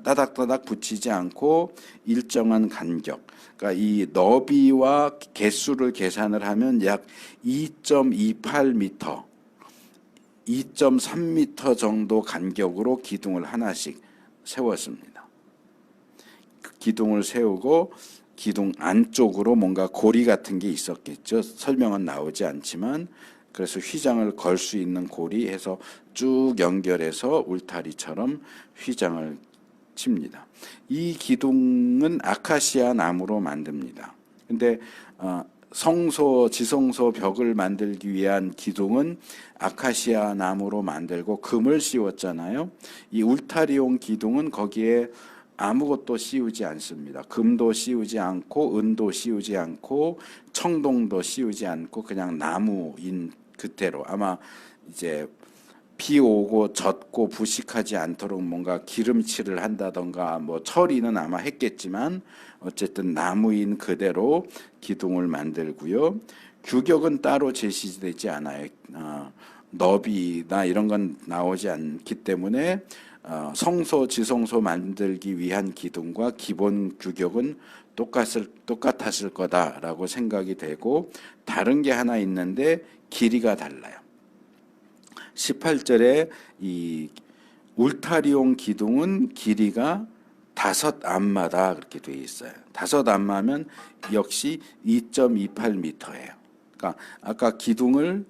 따닥따닥 붙이지 않고 일정한 간격, 그러니까 이 너비와 개수를 계산을 하면 약 2.28m, 2.3m 정도 간격으로 기둥을 하나씩 세웠습니다. 그 기둥을 세우고 기둥 안쪽으로 뭔가 고리 같은 게 있었겠죠. 설명은 나오지 않지만, 그래서 휘장을 걸 수 있는 고리 해서 쭉 연결해서 울타리처럼 휘장을 칩니다. 이 기둥은 아카시아 나무로 만듭니다. 근데 지성소 벽을 만들기 위한 기둥은 아카시아 나무로 만들고 금을 씌웠잖아요. 이 울타리용 기둥은 거기에 아무것도 씌우지 않습니다. 금도 씌우지 않고 은도 씌우지 않고 청동도 씌우지 않고 그냥 나무인 그대로, 아마 이제 비 오고 젖고 부식하지 않도록 뭔가 기름칠을 한다던가 뭐 처리는 아마 했겠지만 어쨌든 나무인 그대로 기둥을 만들고요. 규격은 따로 제시되지 않아요. 너비나 이런 건 나오지 않기 때문에 성소 지성소 만들기 위한 기둥과 기본 규격은 똑같았을 거다라고 생각이 되고, 다른 게 하나 있는데 길이가 달라요. 18절에 이 울타리용 기둥은 길이가 5안마다 그렇게 되어 있어요. 5안마면 역시 2.28m예요. 그러니까 아까 기둥을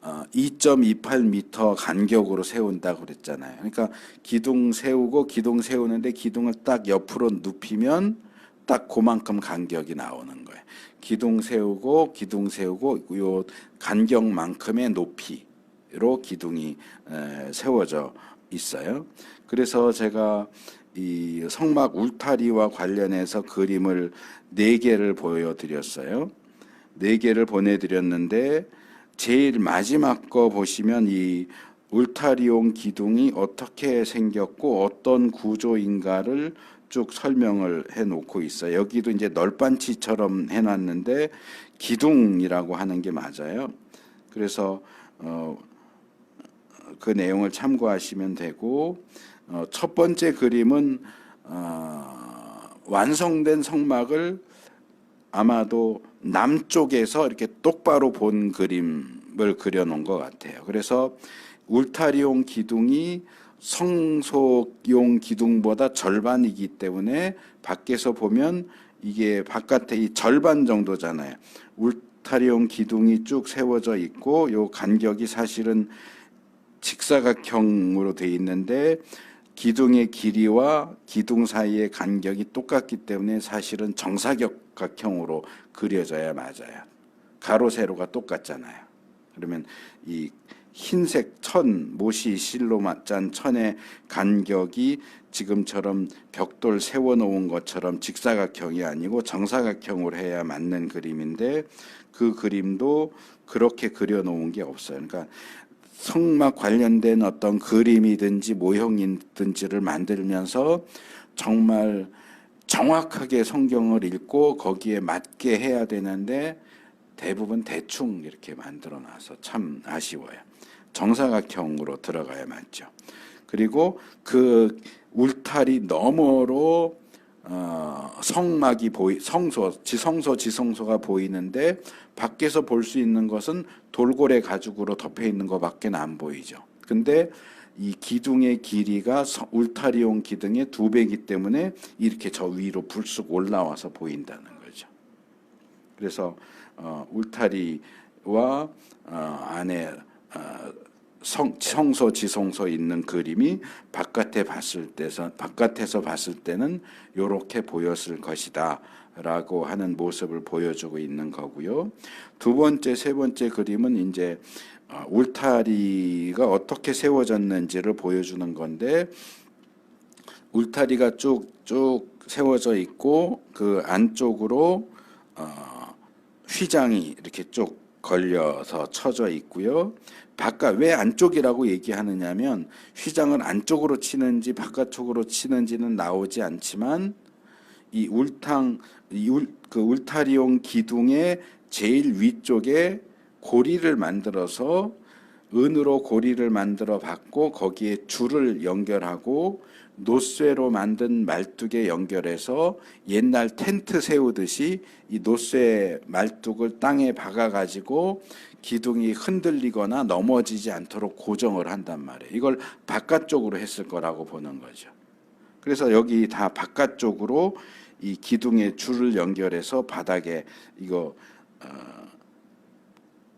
2.28m 간격으로 세운다고 그랬잖아요. 그러니까 기둥 세우는데 기둥을 딱 옆으로 눕히면 딱 그만큼 간격이 나오는 거예요. 기둥 세우고 요 간격만큼의 높이로 기둥이 세워져 있어요. 그래서 제가 이 성막 울타리와 관련해서 그림을 4개를 보여드렸어요. 4개를 보내드렸는데, 제일 마지막 거 보시면 이 울타리용 기둥이 어떻게 생겼고 어떤 구조인가를 쭉 설명을 해놓고 있어요. 여기도 이제 널빤치처럼 해놨는데 기둥이라고 하는 게 맞아요. 그래서 그 내용을 참고하시면 되고, 첫 번째 그림은 완성된 성막을 아마도 남쪽에서 이렇게 똑바로 본 그림을 그려놓은 것 같아요. 그래서 울타리용 기둥이 성소용 기둥보다 절반이기 때문에 밖에서 보면 이게 바깥에 이 절반 정도잖아요. 울타리용 기둥이 쭉 세워져 있고 요 간격이 사실은 직사각형으로 돼 있는데 기둥의 길이와 기둥 사이의 간격이 똑같기 때문에 사실은 정사각형으로 그려져야 맞아요. 가로 세로가 똑같잖아요. 그러면 이 흰색 못이 실로 짠 천의 간격이 지금처럼 벽돌 세워놓은 것처럼 직사각형이 아니고 정사각형으로 해야 맞는 그림인데 그 그림도 그렇게 그려놓은 게 없어요. 그러니까 성막 관련된 어떤 그림이든지 모형이든지를 만들면서 정말 정확하게 성경을 읽고 거기에 맞게 해야 되는데 대부분 대충 이렇게 만들어 놔서 참 아쉬워요. 정사각형으로 들어가야 맞죠. 그리고 그 울타리 너머로 성막이 지성소가 보이는데 밖에서 볼 수 있는 것은 돌고래 가죽으로 덮여 있는 것밖에 안 보이죠. 근데 이 기둥의 길이가 울타리용 기둥의 2배이기 때문에 이렇게 저 위로 불쑥 올라와서 보인다는 거죠. 그래서 울타리와 안에 성소 지성소 있는 그림이 바깥에서 봤을 때는 이렇게 보였을 것이다 라고 하는 모습을 보여주고 있는 거고요. 두 번째, 세 번째 그림은 이제 울타리가 어떻게 세워졌는지를 보여주는 건데 울타리가 쭉쭉 세워져 있고 그 안쪽으로 휘장이 이렇게 쭉 걸려서 쳐져 있고요. 왜 안쪽이라고 얘기하느냐면 휘장을 안쪽으로 치는지 바깥쪽으로 치는지는 나오지 않지만 이 울타리용 기둥의 제일 위쪽에 고리를 만들어서 은으로 고리를 만들어 받고 거기에 줄을 연결하고 노쇠로 만든 말뚝에 연결해서 옛날 텐트 세우듯이 이 노쇠 말뚝을 땅에 박아 가지고 기둥이 흔들리거나 넘어지지 않도록 고정을 한단 말이에요. 이걸 바깥쪽으로 했을 거라고 보는 거죠. 그래서 여기 다 바깥쪽으로 이 기둥에 줄을 연결해서 바닥에 이거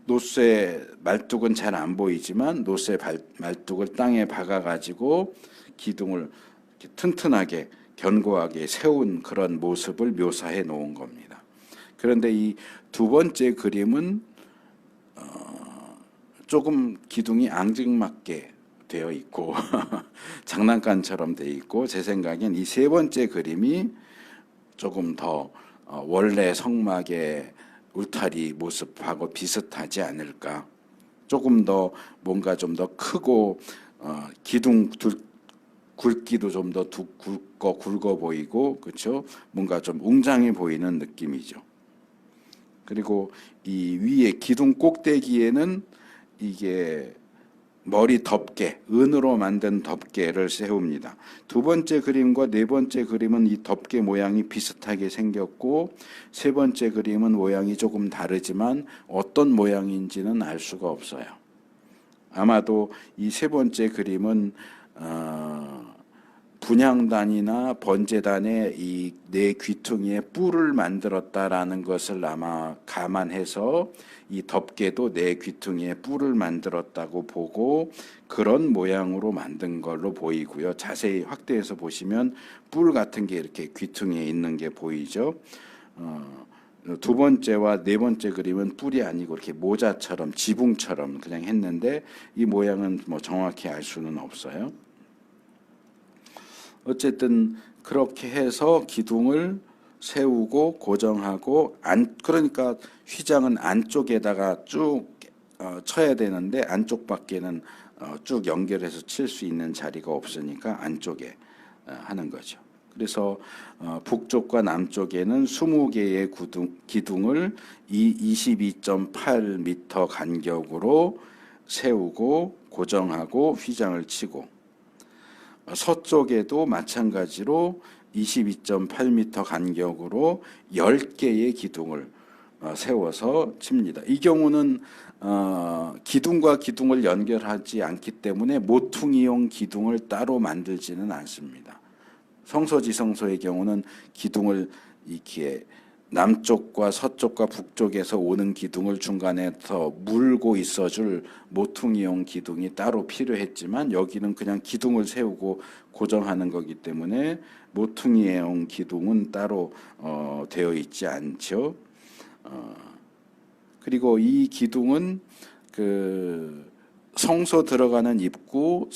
노쇠 말뚝은 잘 안 보이지만 노쇠 말뚝을 땅에 박아 가지고 기둥을 이렇게 튼튼하게 견고하게 세운 그런 모습을 묘사해 놓은 겁니다. 그런데 이 두 번째 그림은 조금 기둥이 앙증맞게 되어 있고 장난감처럼 되어 있고 제 생각엔 이 세 번째 그림이 조금 더 원래 성막의 울타리 모습하고 비슷하지 않을까. 조금 더 뭔가 좀 더 크고 기둥 굵기도 좀 더 굵어 보이고 그렇죠. 뭔가 좀 웅장해 보이는 느낌이죠. 그리고 이 위에 기둥 꼭대기에는 이게 머리 덮개, 은으로 만든 덮개를 세웁니다. 두 번째 그림과 네 번째 그림은 이 덮개 모양이 비슷하게 생겼고 세 번째 그림은 모양이 조금 다르지만 어떤 모양인지는 알 수가 없어요. 아마도 이 세 번째 그림은 분향단이나 번제단의 이 네 귀퉁이에 뿔을 만들었다라는 것을 아마 감안해서 이 덮개도 네 귀퉁이에 뿔을 만들었다고 보고 그런 모양으로 만든 걸로 보이고요. 자세히 확대해서 보시면 뿔 같은 게 이렇게 귀퉁이에 있는 게 보이죠. 두 번째와 네 번째 그림은 뿔이 아니고 이렇게 모자처럼 지붕처럼 그냥 했는데 이 모양은 뭐 정확히 알 수는 없어요. 어쨌든 그렇게 해서 기둥을 세우고 고정하고 그러니까 휘장은 안쪽에다가 쭉 쳐야 되는데 안쪽 밖에는 쭉 연결해서 칠 수 있는 자리가 없으니까 안쪽에 하는 거죠. 그래서 북쪽과 남쪽에는 20개의 기둥을 22.8m 간격으로 세우고 고정하고 휘장을 치고 서쪽에도 마찬가지로 22.8m 간격으로 10개의 기둥을 세워서 칩니다. 이 경우는 기둥과 기둥을 연결하지 않기 때문에 모퉁이용 기둥을 따로 만들지는 않습니다. 성소지성소의 경우는 기둥을 이렇게 남쪽과 서쪽과 북쪽에서 오는 기둥을 중간에서 물고 있어줄 모퉁이용 기둥이 따로 필요했지만 여기는 그냥 기둥을 세우고 고정하는 거기 때문에 모퉁이용 기둥은 따로 되어 있지 않죠. 그리고 이 기둥은 그 성소 들어가는 입구,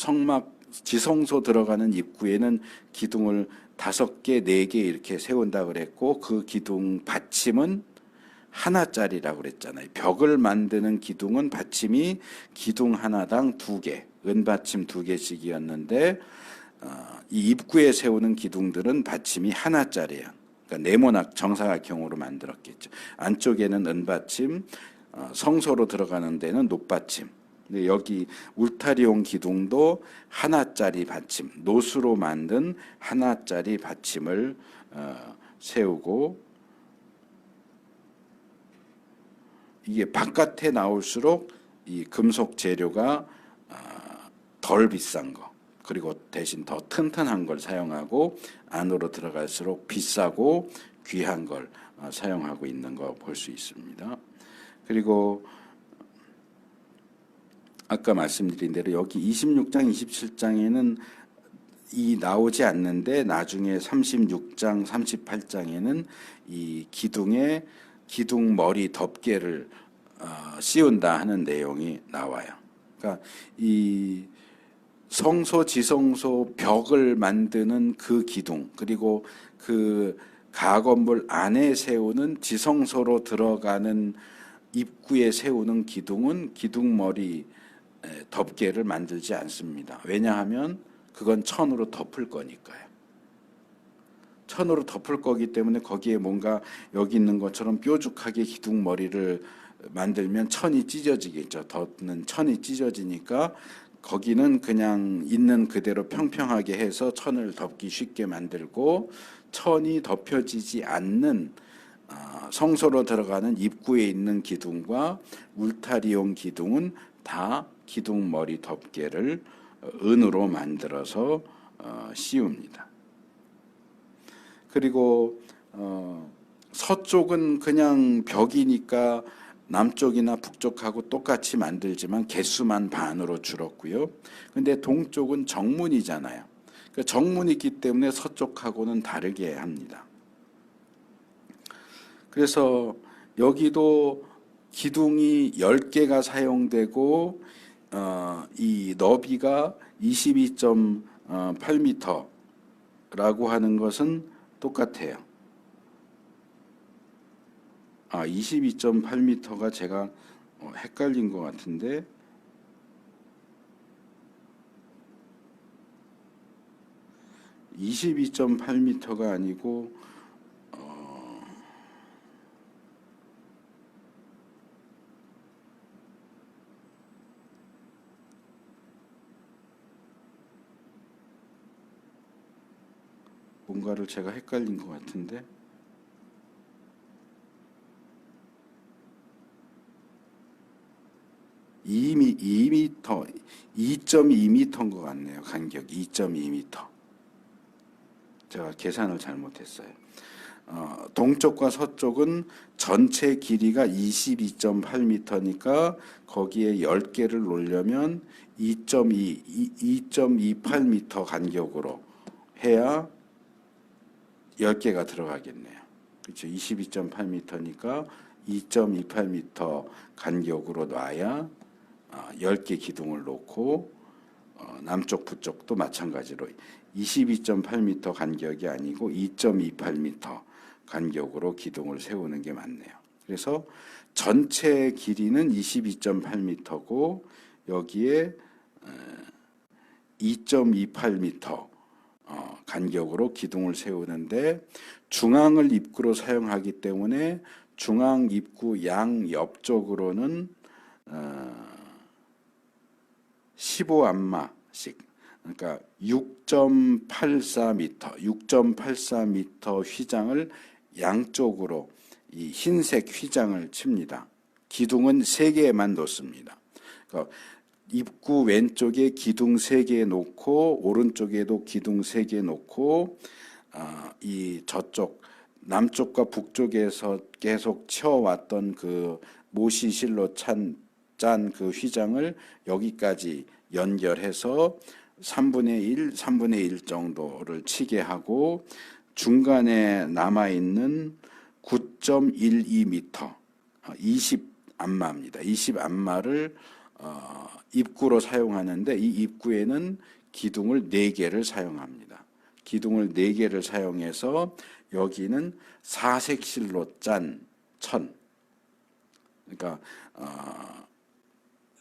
지성소 들어가는 입구에는 기둥을 5개, 4개 이렇게 세운다 그랬고 그 기둥 받침은 하나짜리라고 그랬잖아요. 벽을 만드는 기둥은 받침이 기둥 하나당 2개, 은받침 2개씩이었는데 이 입구에 세우는 기둥들은 받침이 하나짜리예요. 그러니까 네모nak 정사각형으로 만들었겠죠. 안쪽에는 은받침, 성소로 들어가는 데는 높받침. 근데 여기 울타리용 기둥도 하나짜리 받침, 노수로 만든 하나짜리 받침을 세우고 이게 바깥에 나올수록 이 금속 재료가 덜 비싼 거 그리고 대신 더 튼튼한 걸 사용하고 안으로 들어갈수록 비싸고 귀한 걸 사용하고 있는 거 볼 수 있습니다. 그리고 아까 말씀드린 대로 여기 26장, 27장에는 이 나오지 않는데 나중에 36장, 38장에는 이 기둥에 기둥 머리 덮개를 씌운다 하는 내용이 나와요. 그러니까 이 성소, 지성소 벽을 만드는 그 기둥 그리고 그 가건물 안에 세우는 지성소로 들어가는 입구에 세우는 기둥은 기둥머리 덮개를 만들지 않습니다. 왜냐하면 그건 천으로 덮을 거니까요. 천으로 덮을 거기 때문에 거기에 뭔가 여기 있는 것처럼 뾰족하게 기둥머리를 만들면 천이 찢어지겠죠. 덮는 천이 찢어지니까 거기는 그냥 있는 그대로 평평하게 해서 천을 덮기 쉽게 만들고 천이 덮여지지 않는 성소로 들어가는 입구에 있는 기둥과 울타리용 기둥은 다 기둥머리 덮개를 은으로 만들어서 씌웁니다. 그리고 서쪽은 그냥 벽이니까 남쪽이나 북쪽하고 똑같이 만들지만 개수만 반으로 줄었고요. 근데 동쪽은 정문이잖아요. 그러니까 정문이 있기 때문에 서쪽하고는 다르게 합니다. 그래서 여기도 기둥이 10개가 사용되고 이 너비가 22.8m라고 하는 것은 똑같아요. 22.8m가 제가 헷갈린 것 같은데 22.8m가 아니고 뭔가를 제가 헷갈린 것 같은데 2.2m인 것 같네요. 간격이 2.2m. 제가 계산을 잘못했어요. 동쪽과 서쪽은 전체 길이가 22.8m니까 거기에 10개를 놓으려면 2.28m 간격으로 해야 10개가 들어가겠네요. 그렇죠. 22.8m니까 2.28m 간격으로 놔야 10개 기둥을 놓고 남쪽 북쪽도 마찬가지로 22.8m 간격이 아니고 2.28m 간격으로 기둥을 세우는 게 맞네요. 그래서 전체 길이는 22.8m고 여기에 2.28m 간격으로 기둥을 세우는데 중앙을 입구로 사용하기 때문에 중앙 입구 양 옆쪽으로는 15안마씩 그러니까 6.84m 휘장을 양쪽으로 이 흰색 휘장을 칩니다. 기둥은 3개만 놓습니다. 그러니까 입구 왼쪽에 기둥 3개 놓고 오른쪽에도 기둥 3개 놓고 이 저쪽 남쪽과 북쪽에서 계속 치어왔던 그 모시실로 짠 그 휘장을 여기까지 연결해서 3분의 1 정도를 치게 하고 중간에 남아있는 9.12m 20안마입니다. 20안마를 입구로 사용하는데 이 입구에는 기둥을 4개를 사용합니다. 기둥을 4개를 사용해서 여기는 사색실로 짠 천, 그러니까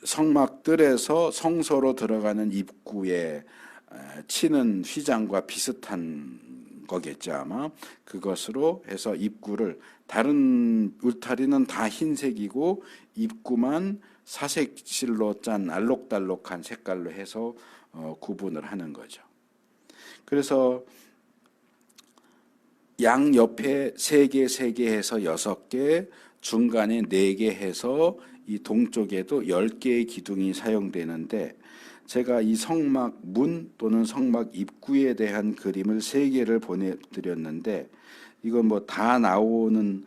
성막들에서 성소로 들어가는 입구에 치는 휘장과 비슷한 거겠죠 아마. 그것으로 해서 입구를, 다른 울타리는 다 흰색이고 입구만 사색실로 짠 알록달록한 색깔로 해서 구분을 하는 거죠. 그래서 양 옆에 3개, 3개 해서 6개, 중간에 4개 해서 이 동쪽에도 10개의 기둥이 사용되는데, 제가 이 성막 문 또는 성막 입구에 대한 그림을 3개를 보내드렸는데, 이건 뭐 다 나오는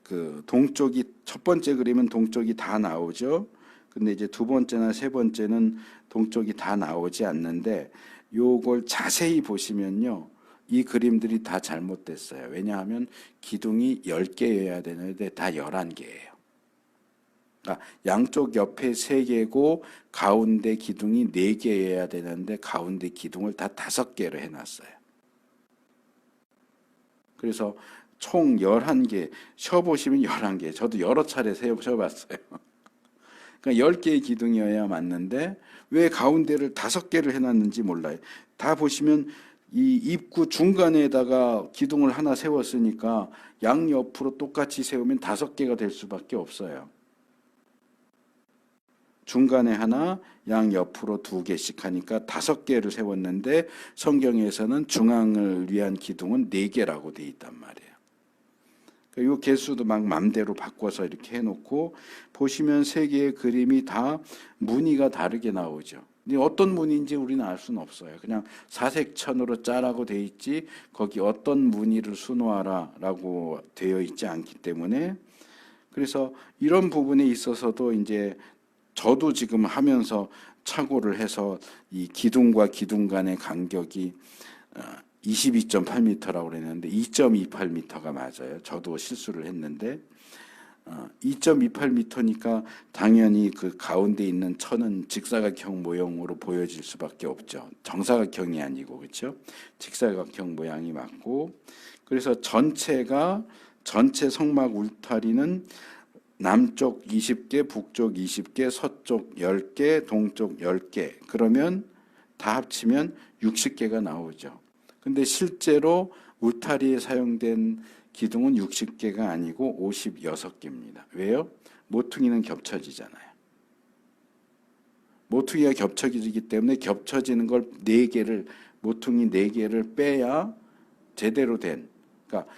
그 동쪽이, 첫 번째 그림은 동쪽이 다 나오죠. 근데 이제 두 번째나 세 번째는 동쪽이 다 나오지 않는데, 요걸 자세히 보시면요, 이 그림들이 다 잘못됐어요. 왜냐하면 기둥이 10개여야 되는데 다 11개예요. 그러니까 양쪽 옆에 3개고 가운데 기둥이 4개여야 되는데 가운데 기둥을 다 5개로 해놨어요. 그래서 총 11개, 쉬어보시면 11개. 저도 여러 차례 쉬어봤어요. 그러니까 10개의 기둥이어야 맞는데 왜 가운데를 5개를 해놨는지 몰라요. 다 보시면 이 입구 중간에다가 기둥을 하나 세웠으니까 양옆으로 똑같이 세우면 5개가 될 수밖에 없어요. 중간에 하나, 양옆으로 2개씩 하니까 5개를 세웠는데 성경에서는 중앙을 위한 기둥은 4개라고 돼 있단 말이에요. 이 개수도 막 맘대로 바꿔서 이렇게 해놓고 보시면 3개의 그림이 다 무늬가 다르게 나오죠. 근데 어떤 무늬인지 우리는 알 수는 없어요. 그냥 사색천으로 짜라고 돼 있지 거기 어떤 무늬를 수놓아라라고 되어 있지 않기 때문에, 그래서 이런 부분에 있어서도 이제 저도 지금 하면서 착오를 해서 이 기둥과 기둥 간의 간격이 22.8m라고 그랬는데 2.28m가 맞아요. 저도 실수를 했는데 2.28m니까 당연히 그 가운데 있는 천은 직사각형 모형으로 보여질 수밖에 없죠. 정사각형이 아니고, 그렇죠? 직사각형 모양이 맞고, 그래서 전체 성막 울타리는 남쪽 20개, 북쪽 20개, 서쪽 10개, 동쪽 10개. 그러면 다 합치면 60개가 나오죠. 근데 실제로 울타리에 사용된 기둥은 60개가 아니고 56개입니다. 왜요? 모퉁이는 겹쳐지잖아요. 모퉁이가 겹쳐지기 때문에 겹쳐지는 걸 4개를, 모퉁이 4개를 빼야 제대로 된, 그러니까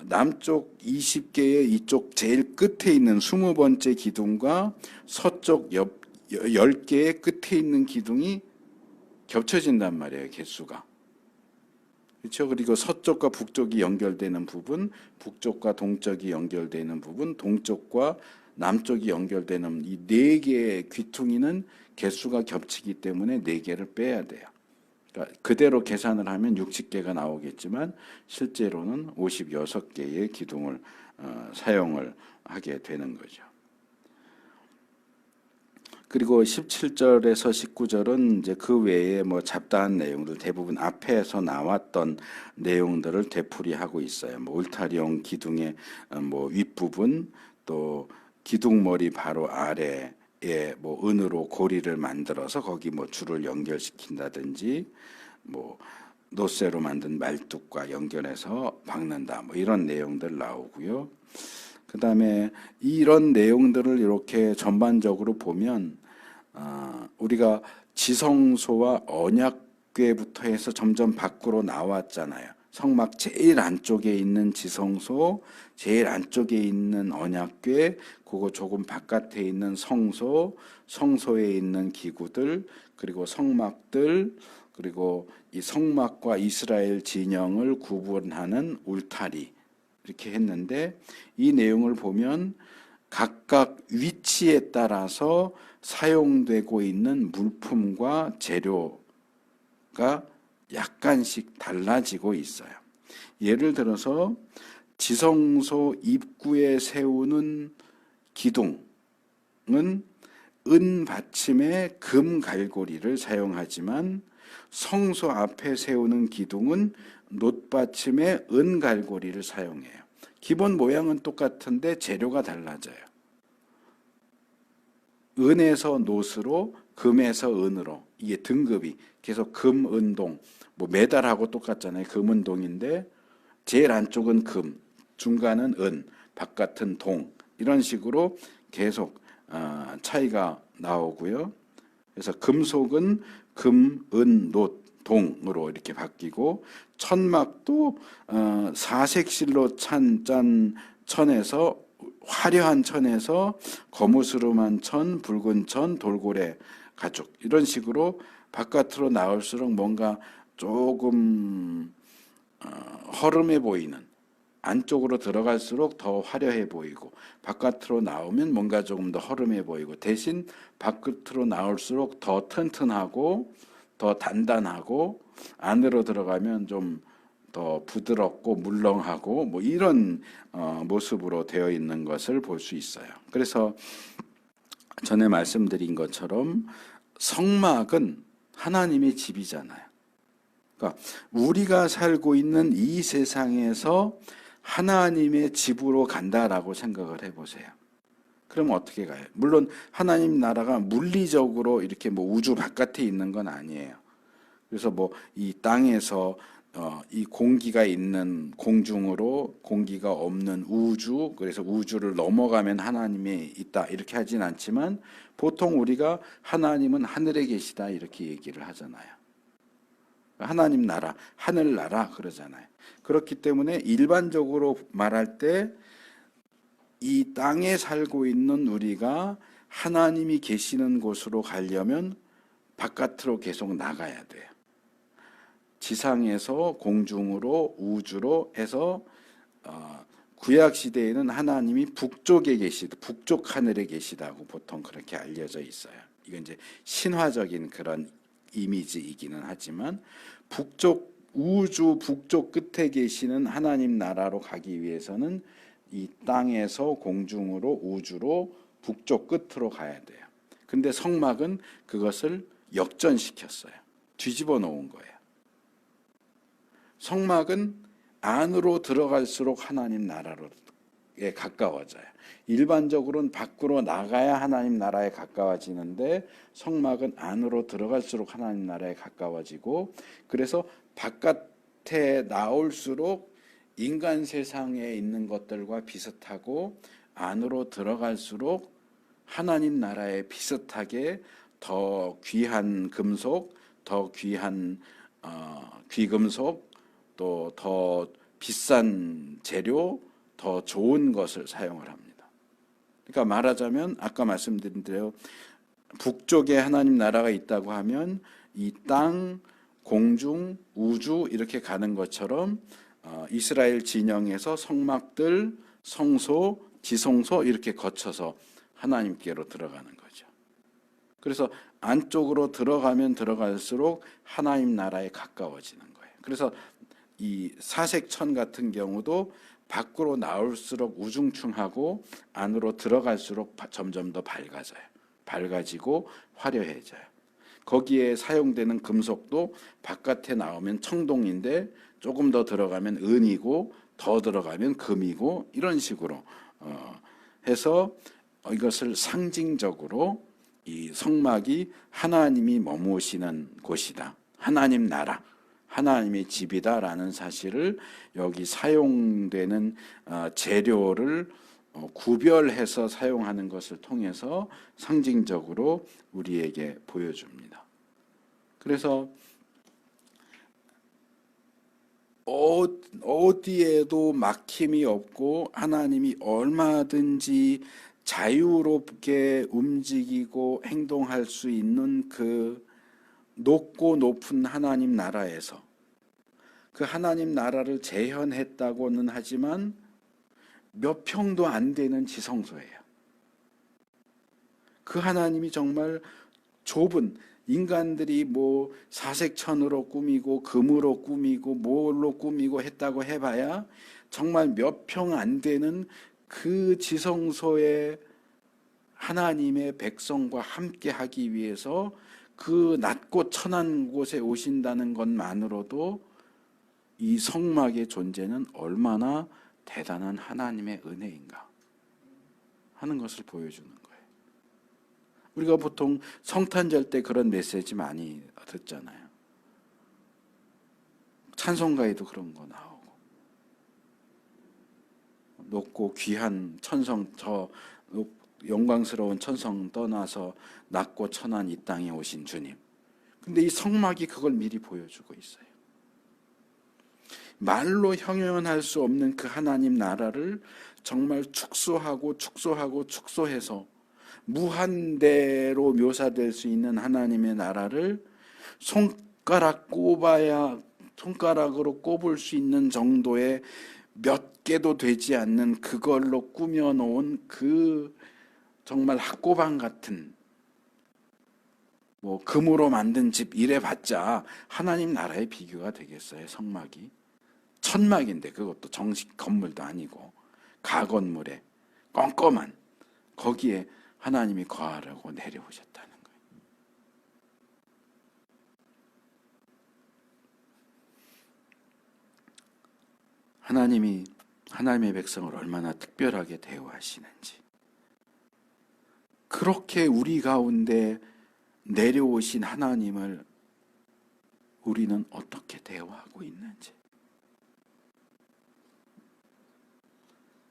남쪽 20개의 이쪽 제일 끝에 있는 20번째 기둥과 서쪽 10개의 끝에 있는 기둥이 겹쳐진단 말이에요, 개수가. 그렇죠? 그리고 서쪽과 북쪽이 연결되는 부분, 북쪽과 동쪽이 연결되는 부분, 동쪽과 남쪽이 연결되는 이 4개의 귀퉁이는 개수가 겹치기 때문에 4개를 빼야 돼요. 그러니까 그대로 계산을 하면 60개가 나오겠지만 실제로는 56개의 기둥을 사용을 하게 되는 거죠. 그리고 17절에서 19절은 이제 그 외에 뭐 잡다한 내용들, 대부분 앞에서 나왔던 내용들을 되풀이하고 있어요. 뭐 울타리용 기둥의 뭐 윗부분, 또 기둥머리 바로 아래에 뭐 은으로 고리를 만들어서 거기 뭐 줄을 연결시킨다든지, 뭐 노쇠로 만든 말뚝과 연결해서 박는다, 뭐 이런 내용들 나오고요. 그 다음에 이런 내용들을 이렇게 전반적으로 보면 우리가 지성소와 언약궤부터 해서 점점 밖으로 나왔잖아요. 성막 제일 안쪽에 있는 지성소, 제일 안쪽에 있는 언약궤, 그거 조금 바깥에 있는 성소, 성소에 있는 기구들, 그리고 성막들, 그리고 이 성막과 이스라엘 진영을 구분하는 울타리, 이렇게 했는데, 이 내용을 보면 각각 위치에 따라서 사용되고 있는 물품과 재료가 약간씩 달라지고 있어요. 예를 들어서 지성소 입구에 세우는 기둥은 은 받침에 금 갈고리를 사용하지만 성소 앞에 세우는 기둥은 놋 받침에 은 갈고리를 사용해요. 기본 모양은 똑같은데 재료가 달라져요. 은에서 놋으로, 금에서 은으로, 이게 등급이 계속 금, 은, 동, 뭐 메달하고 똑같잖아요. 금, 은, 동인데 제일 안쪽은 금, 중간은 은, 바깥은 동, 이런 식으로 계속 차이가 나오고요. 그래서 금속은 금, 은, 놋, 동으로 이렇게 바뀌고, 천막도 사색실로 짠 천에서, 화려한 천에서 거무스름한 천, 붉은 천, 돌고래 가죽, 이런 식으로 바깥으로 나올수록 뭔가 조금 허름해 보이는, 안쪽으로 들어갈수록 더 화려해 보이고, 바깥으로 나오면 뭔가 조금 더 허름해 보이고, 대신 바깥으로 나올수록 더 튼튼하고 더 단단하고, 안으로 들어가면 좀 더 부드럽고 물렁하고, 뭐 이런 모습으로 되어 있는 것을 볼 수 있어요. 그래서 전에 말씀드린 것처럼 성막은 하나님의 집이잖아요. 그러니까 우리가 살고 있는 이 세상에서 하나님의 집으로 간다라고 생각을 해보세요. 그럼 어떻게 가요? 물론 하나님 나라가 물리적으로 이렇게 뭐 우주 바깥에 있는 건 아니에요. 그래서 뭐 이 땅에서 이 공기가 있는 공중으로 공기가 없는 우주, 그래서 우주를 넘어가면 하나님이 있다 이렇게 하진 않지만, 보통 우리가 하나님은 하늘에 계시다 이렇게 얘기를 하잖아요. 하나님 나라, 하늘 나라 그러잖아요. 그렇기 때문에 일반적으로 말할 때 이 땅에 살고 있는 우리가 하나님이 계시는 곳으로 가려면 바깥으로 계속 나가야 돼요. 지상에서 공중으로 우주로 해서 구약 시대에는 하나님이 북쪽에 북쪽 하늘에 계시다고 보통 그렇게 알려져 있어요. 이건 이제 신화적인 그런 이미지이기는 하지만, 북쪽 우주 북쪽 끝에 계시는 하나님 나라로 가기 위해서는 이 땅에서 공중으로 우주로 북쪽 끝으로 가야 돼요. 근데 성막은 그것을 역전시켰어요. 뒤집어 놓은 거예요. 성막은 안으로 들어갈수록 하나님 나라로에 가까워져요. 일반적으로는 밖으로 나가야 하나님 나라에 가까워지는데, 성막은 안으로 들어갈수록 하나님 나라에 가까워지고, 그래서 바깥에 나올수록 인간 세상에 있는 것들과 비슷하고, 안으로 들어갈수록 하나님 나라에 비슷하게 더 귀한 금속, 더 귀한 귀금속, 또 더 비싼 재료, 더 좋은 것을 사용을 합니다. 그러니까 말하자면 아까 말씀드린 대로 북쪽에 하나님 나라가 있다고 하면 이 땅, 공중, 우주 이렇게 가는 것처럼 이스라엘 진영에서 성막들, 성소, 지성소 이렇게 거쳐서 하나님께로 들어가는 거죠. 그래서 안쪽으로 들어가면 들어갈수록 하나님 나라에 가까워지는 거예요. 그래서 이 사색천 같은 경우도 밖으로 나올수록 우중충하고 안으로 들어갈수록 점점 더 밝아지고 화려해져요. 거기에 사용되는 금속도 바깥에 나오면 청동인데 조금 더 들어가면 은이고 더 들어가면 금이고, 이런 식으로 해서 이것을 상징적으로 이 성막이 하나님이 머무시는 곳이다, 하나님 나라, 하나님의 집이다라는 사실을 여기 사용되는 재료를 구별해서 사용하는 것을 통해서 상징적으로 우리에게 보여줍니다. 그래서 어디에도 막힘이 없고 하나님이 얼마든지 자유롭게 움직이고 행동할 수 있는 그 높고 높은 하나님 나라에서 그 하나님 나라를 재현했다고는 하지만 몇 평도 안 되는 지성소예요. 그 하나님이 정말 좁은, 인간들이 뭐 사색천으로 꾸미고 금으로 꾸미고 뭘로 꾸미고 했다고 해봐야 정말 몇 평 안 되는 그 지성소에 하나님의 백성과 함께 하기 위해서 그 낮고 천한 곳에 오신다는 것만으로도 이 성막의 존재는 얼마나 대단한 하나님의 은혜인가 하는 것을 보여주는 거예요. 우리가 보통 성탄절 때 그런 메시지 많이 듣잖아요. 찬송가에도 그런 거 나오고, 높고 귀한 천성, 저 영광스러운 천성 떠나서 낮고 천한 이 땅에 오신 주님. 근데 이 성막이 그걸 미리 보여주고 있어요. 말로 형용할 수 없는 그 하나님 나라를 정말 축소해서 무한대로 묘사될 수 있는 하나님의 나라를 손가락으로 꼽을 수 있는 정도의 몇 개도 되지 않는 그걸로 꾸며놓은 그 정말 학고방 같은 뭐 금으로 만든 집 이래봤자 하나님 나라의 비교가 되겠어요. 성막이 천막인데 그것도 정식 건물도 아니고 가건물에 껌껌한 거기에 하나님이 거하려고 내려오셨다는 거예요. 하나님이 하나님의 백성을 얼마나 특별하게 대우하시는지, 그렇게 우리 가운데 내려오신 하나님을 우리는 어떻게 대우하고 있는지.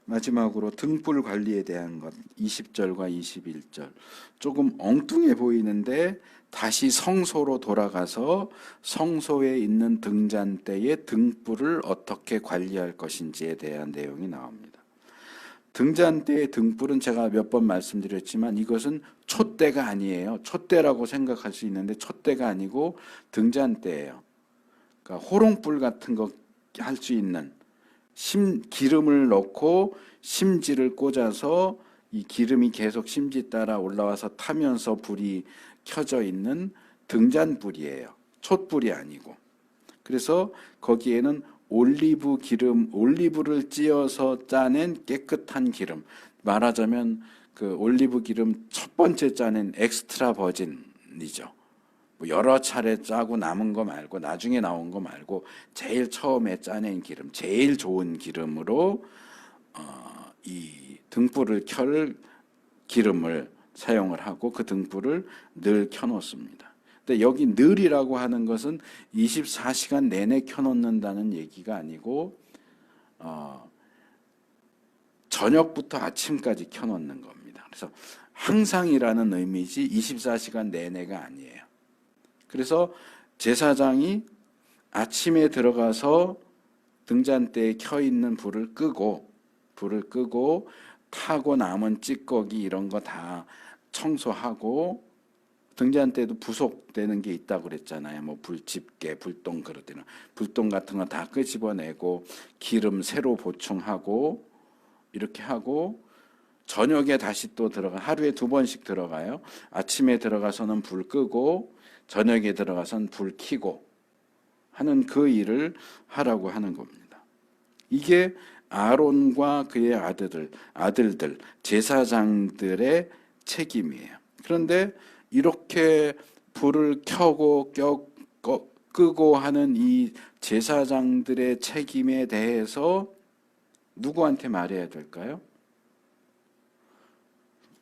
마지막으로 등불 관리에 대한 것 20절과 21절 조금 엉뚱해 보이는데 다시 성소로 돌아가서 성소에 있는 등잔대의 등불을 어떻게 관리할 것인지에 대한 내용이 나옵니다. 등잔대의 등불은 제가 몇 번 말씀드렸지만 이것은 촛대가 아니에요. 촛대라고 생각할 수 있는데 촛대가 아니고 등잔대예요. 그러니까 호롱불 같은 거 할 수 있는 기름을 넣고 심지를 꽂아서 이 기름이 계속 심지 따라 올라와서 타면서 불이 켜져 있는 등잔불이에요. 촛불이 아니고. 그래서 거기에는 올리브를 찧어서 짜낸 깨끗한 기름. 말하자면 그 올리브 기름 첫 번째 짜낸 엑스트라 버진이죠. 뭐 여러 차례 짜고 남은 거 말고 나중에 나온 거 말고 제일 처음에 짜낸 기름, 제일 좋은 기름으로 이 등불을 켤 기름을 사용을 하고 그 등불을 늘 켜놓습니다. 근데 여기 늘이라고 하는 것은 24시간 내내 켜놓는다는 얘기가 아니고 저녁부터 아침까지 켜놓는 겁니다. 그래서 항상이라는 의미지 24시간 내내가 아니에요. 그래서 제사장이 아침에 들어가서 등잔대에 켜 있는 불을 끄고 타고 남은 찌꺼기 이런 거 다 청소하고, 등잔대도 부속되는 게 있다고 그랬잖아요. 뭐 불집게, 불똥 그럴 때는 불똥 같은 거 다 끄집어내고 기름 새로 보충하고 이렇게 하고, 저녁에 다시 또 하루에 2번씩 들어가요. 아침에 들어가서는 불 끄고 저녁에 들어가서는 불 켜고 하는 그 일을 하라고 하는 겁니다. 이게 아론과 그의 아들들, 제사장들의 책임이에요. 그런데 이렇게 불을 켜고 끄고 하는 이 제사장들의 책임에 대해서 누구한테 말해야 될까요?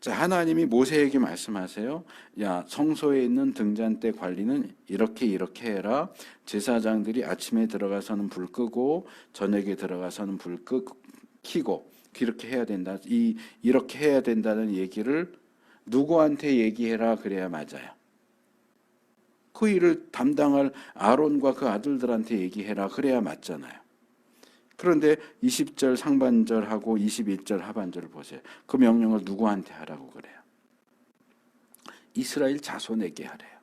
자, 하나님이 모세에게 말씀하세요. 야, 성소에 있는 등잔대 관리는 이렇게 해라. 제사장들이 아침에 들어가서는 불 끄고 저녁에 들어가서는 불 켜고 그렇게 해야 된다. 이렇게 해야 된다는 얘기를 누구한테 얘기해라 그래야 맞아요. 그 일을 담당할 아론과 그 아들들한테 얘기해라 그래야 맞잖아요. 그런데 20절 상반절하고 21절 하반절을 보세요. 그 명령을 누구한테 하라고 그래요? 이스라엘 자손에게 하래요.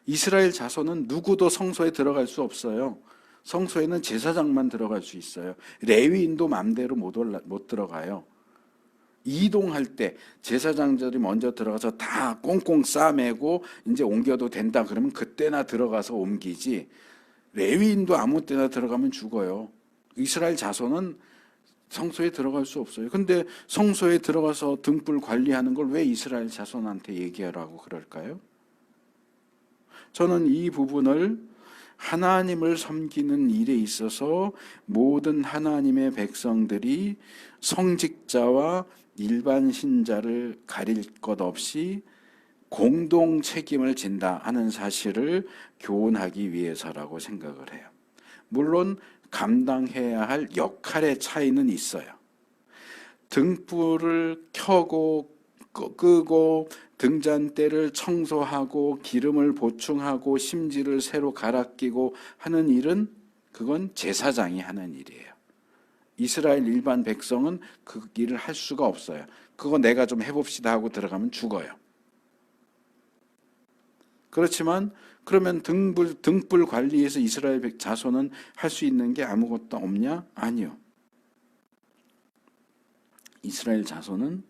이스라엘 자손은 누구도 성소에 들어갈 수 없어요. 성소에는 제사장만 들어갈 수 있어요. 레위인도 마음대로 못 들어가요. 이동할 때 제사장들이 먼저 들어가서 다 꽁꽁 싸매고 이제 옮겨도 된다 그러면 그때나 들어가서 옮기지, 레위인도 아무 때나 들어가면 죽어요. 이스라엘 자손은 성소에 들어갈 수 없어요. 근데 성소에 들어가서 등불 관리하는 걸 왜 이스라엘 자손한테 얘기하라고 그럴까요? 저는 이 부분을 하나님을 섬기는 일에 있어서 모든 하나님의 백성들이 성직자와 일반 신자를 가릴 것 없이 공동 책임을 진다 하는 사실을 교훈하기 위해서라고 생각을 해요. 물론 감당해야 할 역할의 차이는 있어요. 등불을 켜고 끄고 등잔대를 청소하고 기름을 보충하고 심지를 새로 갈아 끼고 하는 일은 그건 제사장이 하는 일이에요. 이스라엘 일반 백성은 그 일을 할 수가 없어요. 그거 내가 좀 해봅시다 하고 들어가면 죽어요. 그렇지만 그러면 등불 관리에서 이스라엘 자손은 할 수 있는 게 아무것도 없냐? 아니요. 이스라엘 자손은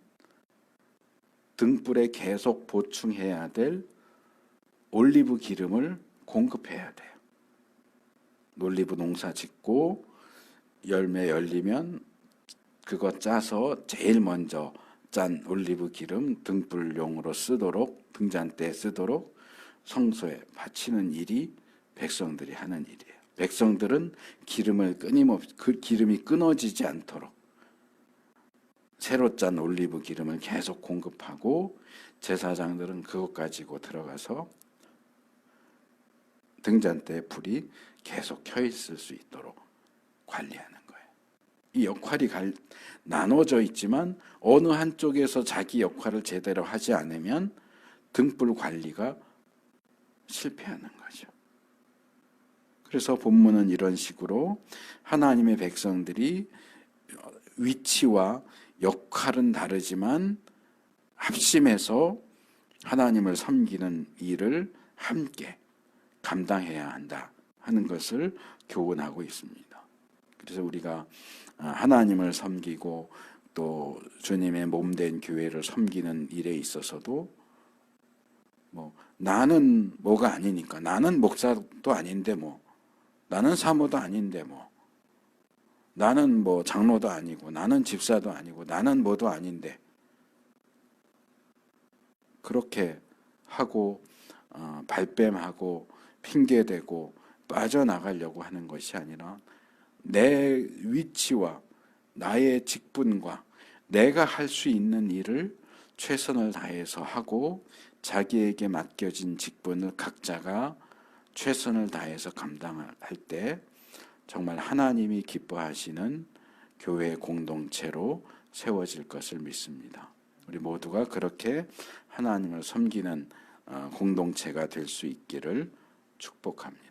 등불에 계속 보충해야 될 올리브 기름을 공급해야 돼요. 올리브 농사 짓고 열매 열리면 그거 짜서 제일 먼저 짠 올리브 기름 등불용으로 쓰도록, 등잔대에 쓰도록 성소에 바치는 일이 백성들이 하는 일이에요. 백성들은 기름을 끊임없이, 그 기름이 끊어지지 않도록 새로 짠 올리브 기름을 계속 공급하고, 제사장들은 그것 가지고 들어가서 등잔대에 불이 계속 켜 있을 수 있도록 관리하는 거예요. 이 역할이 나눠져 있지만 어느 한쪽에서 자기 역할을 제대로 하지 않으면 등불 관리가 실패하는 거죠. 그래서 본문은 이런 식으로 하나님의 백성들이 위치와 역할은 다르지만 합심해서 하나님을 섬기는 일을 함께 감당해야 한다 하는 것을 교훈하고 있습니다. 그래서 우리가 하나님을 섬기고 또 주님의 몸된 교회를 섬기는 일에 있어서도 나는 뭐가 아니니까, 나는 목사도 아닌데 나는 사모도 아닌데 나는 장로도 아니고 나는 집사도 아니고 나는 뭐도 아닌데, 그렇게 하고 발뺌하고 핑계대고 빠져나가려고 하는 것이 아니라 내 위치와 나의 직분과 내가 할 수 있는 일을 최선을 다해서 하고, 자기에게 맡겨진 직분을 각자가 최선을 다해서 감당할 때 정말 하나님이 기뻐하시는 교회 공동체로 세워질 것을 믿습니다. 우리 모두가 그렇게 하나님을 섬기는 공동체가 될 수 있기를 축복합니다.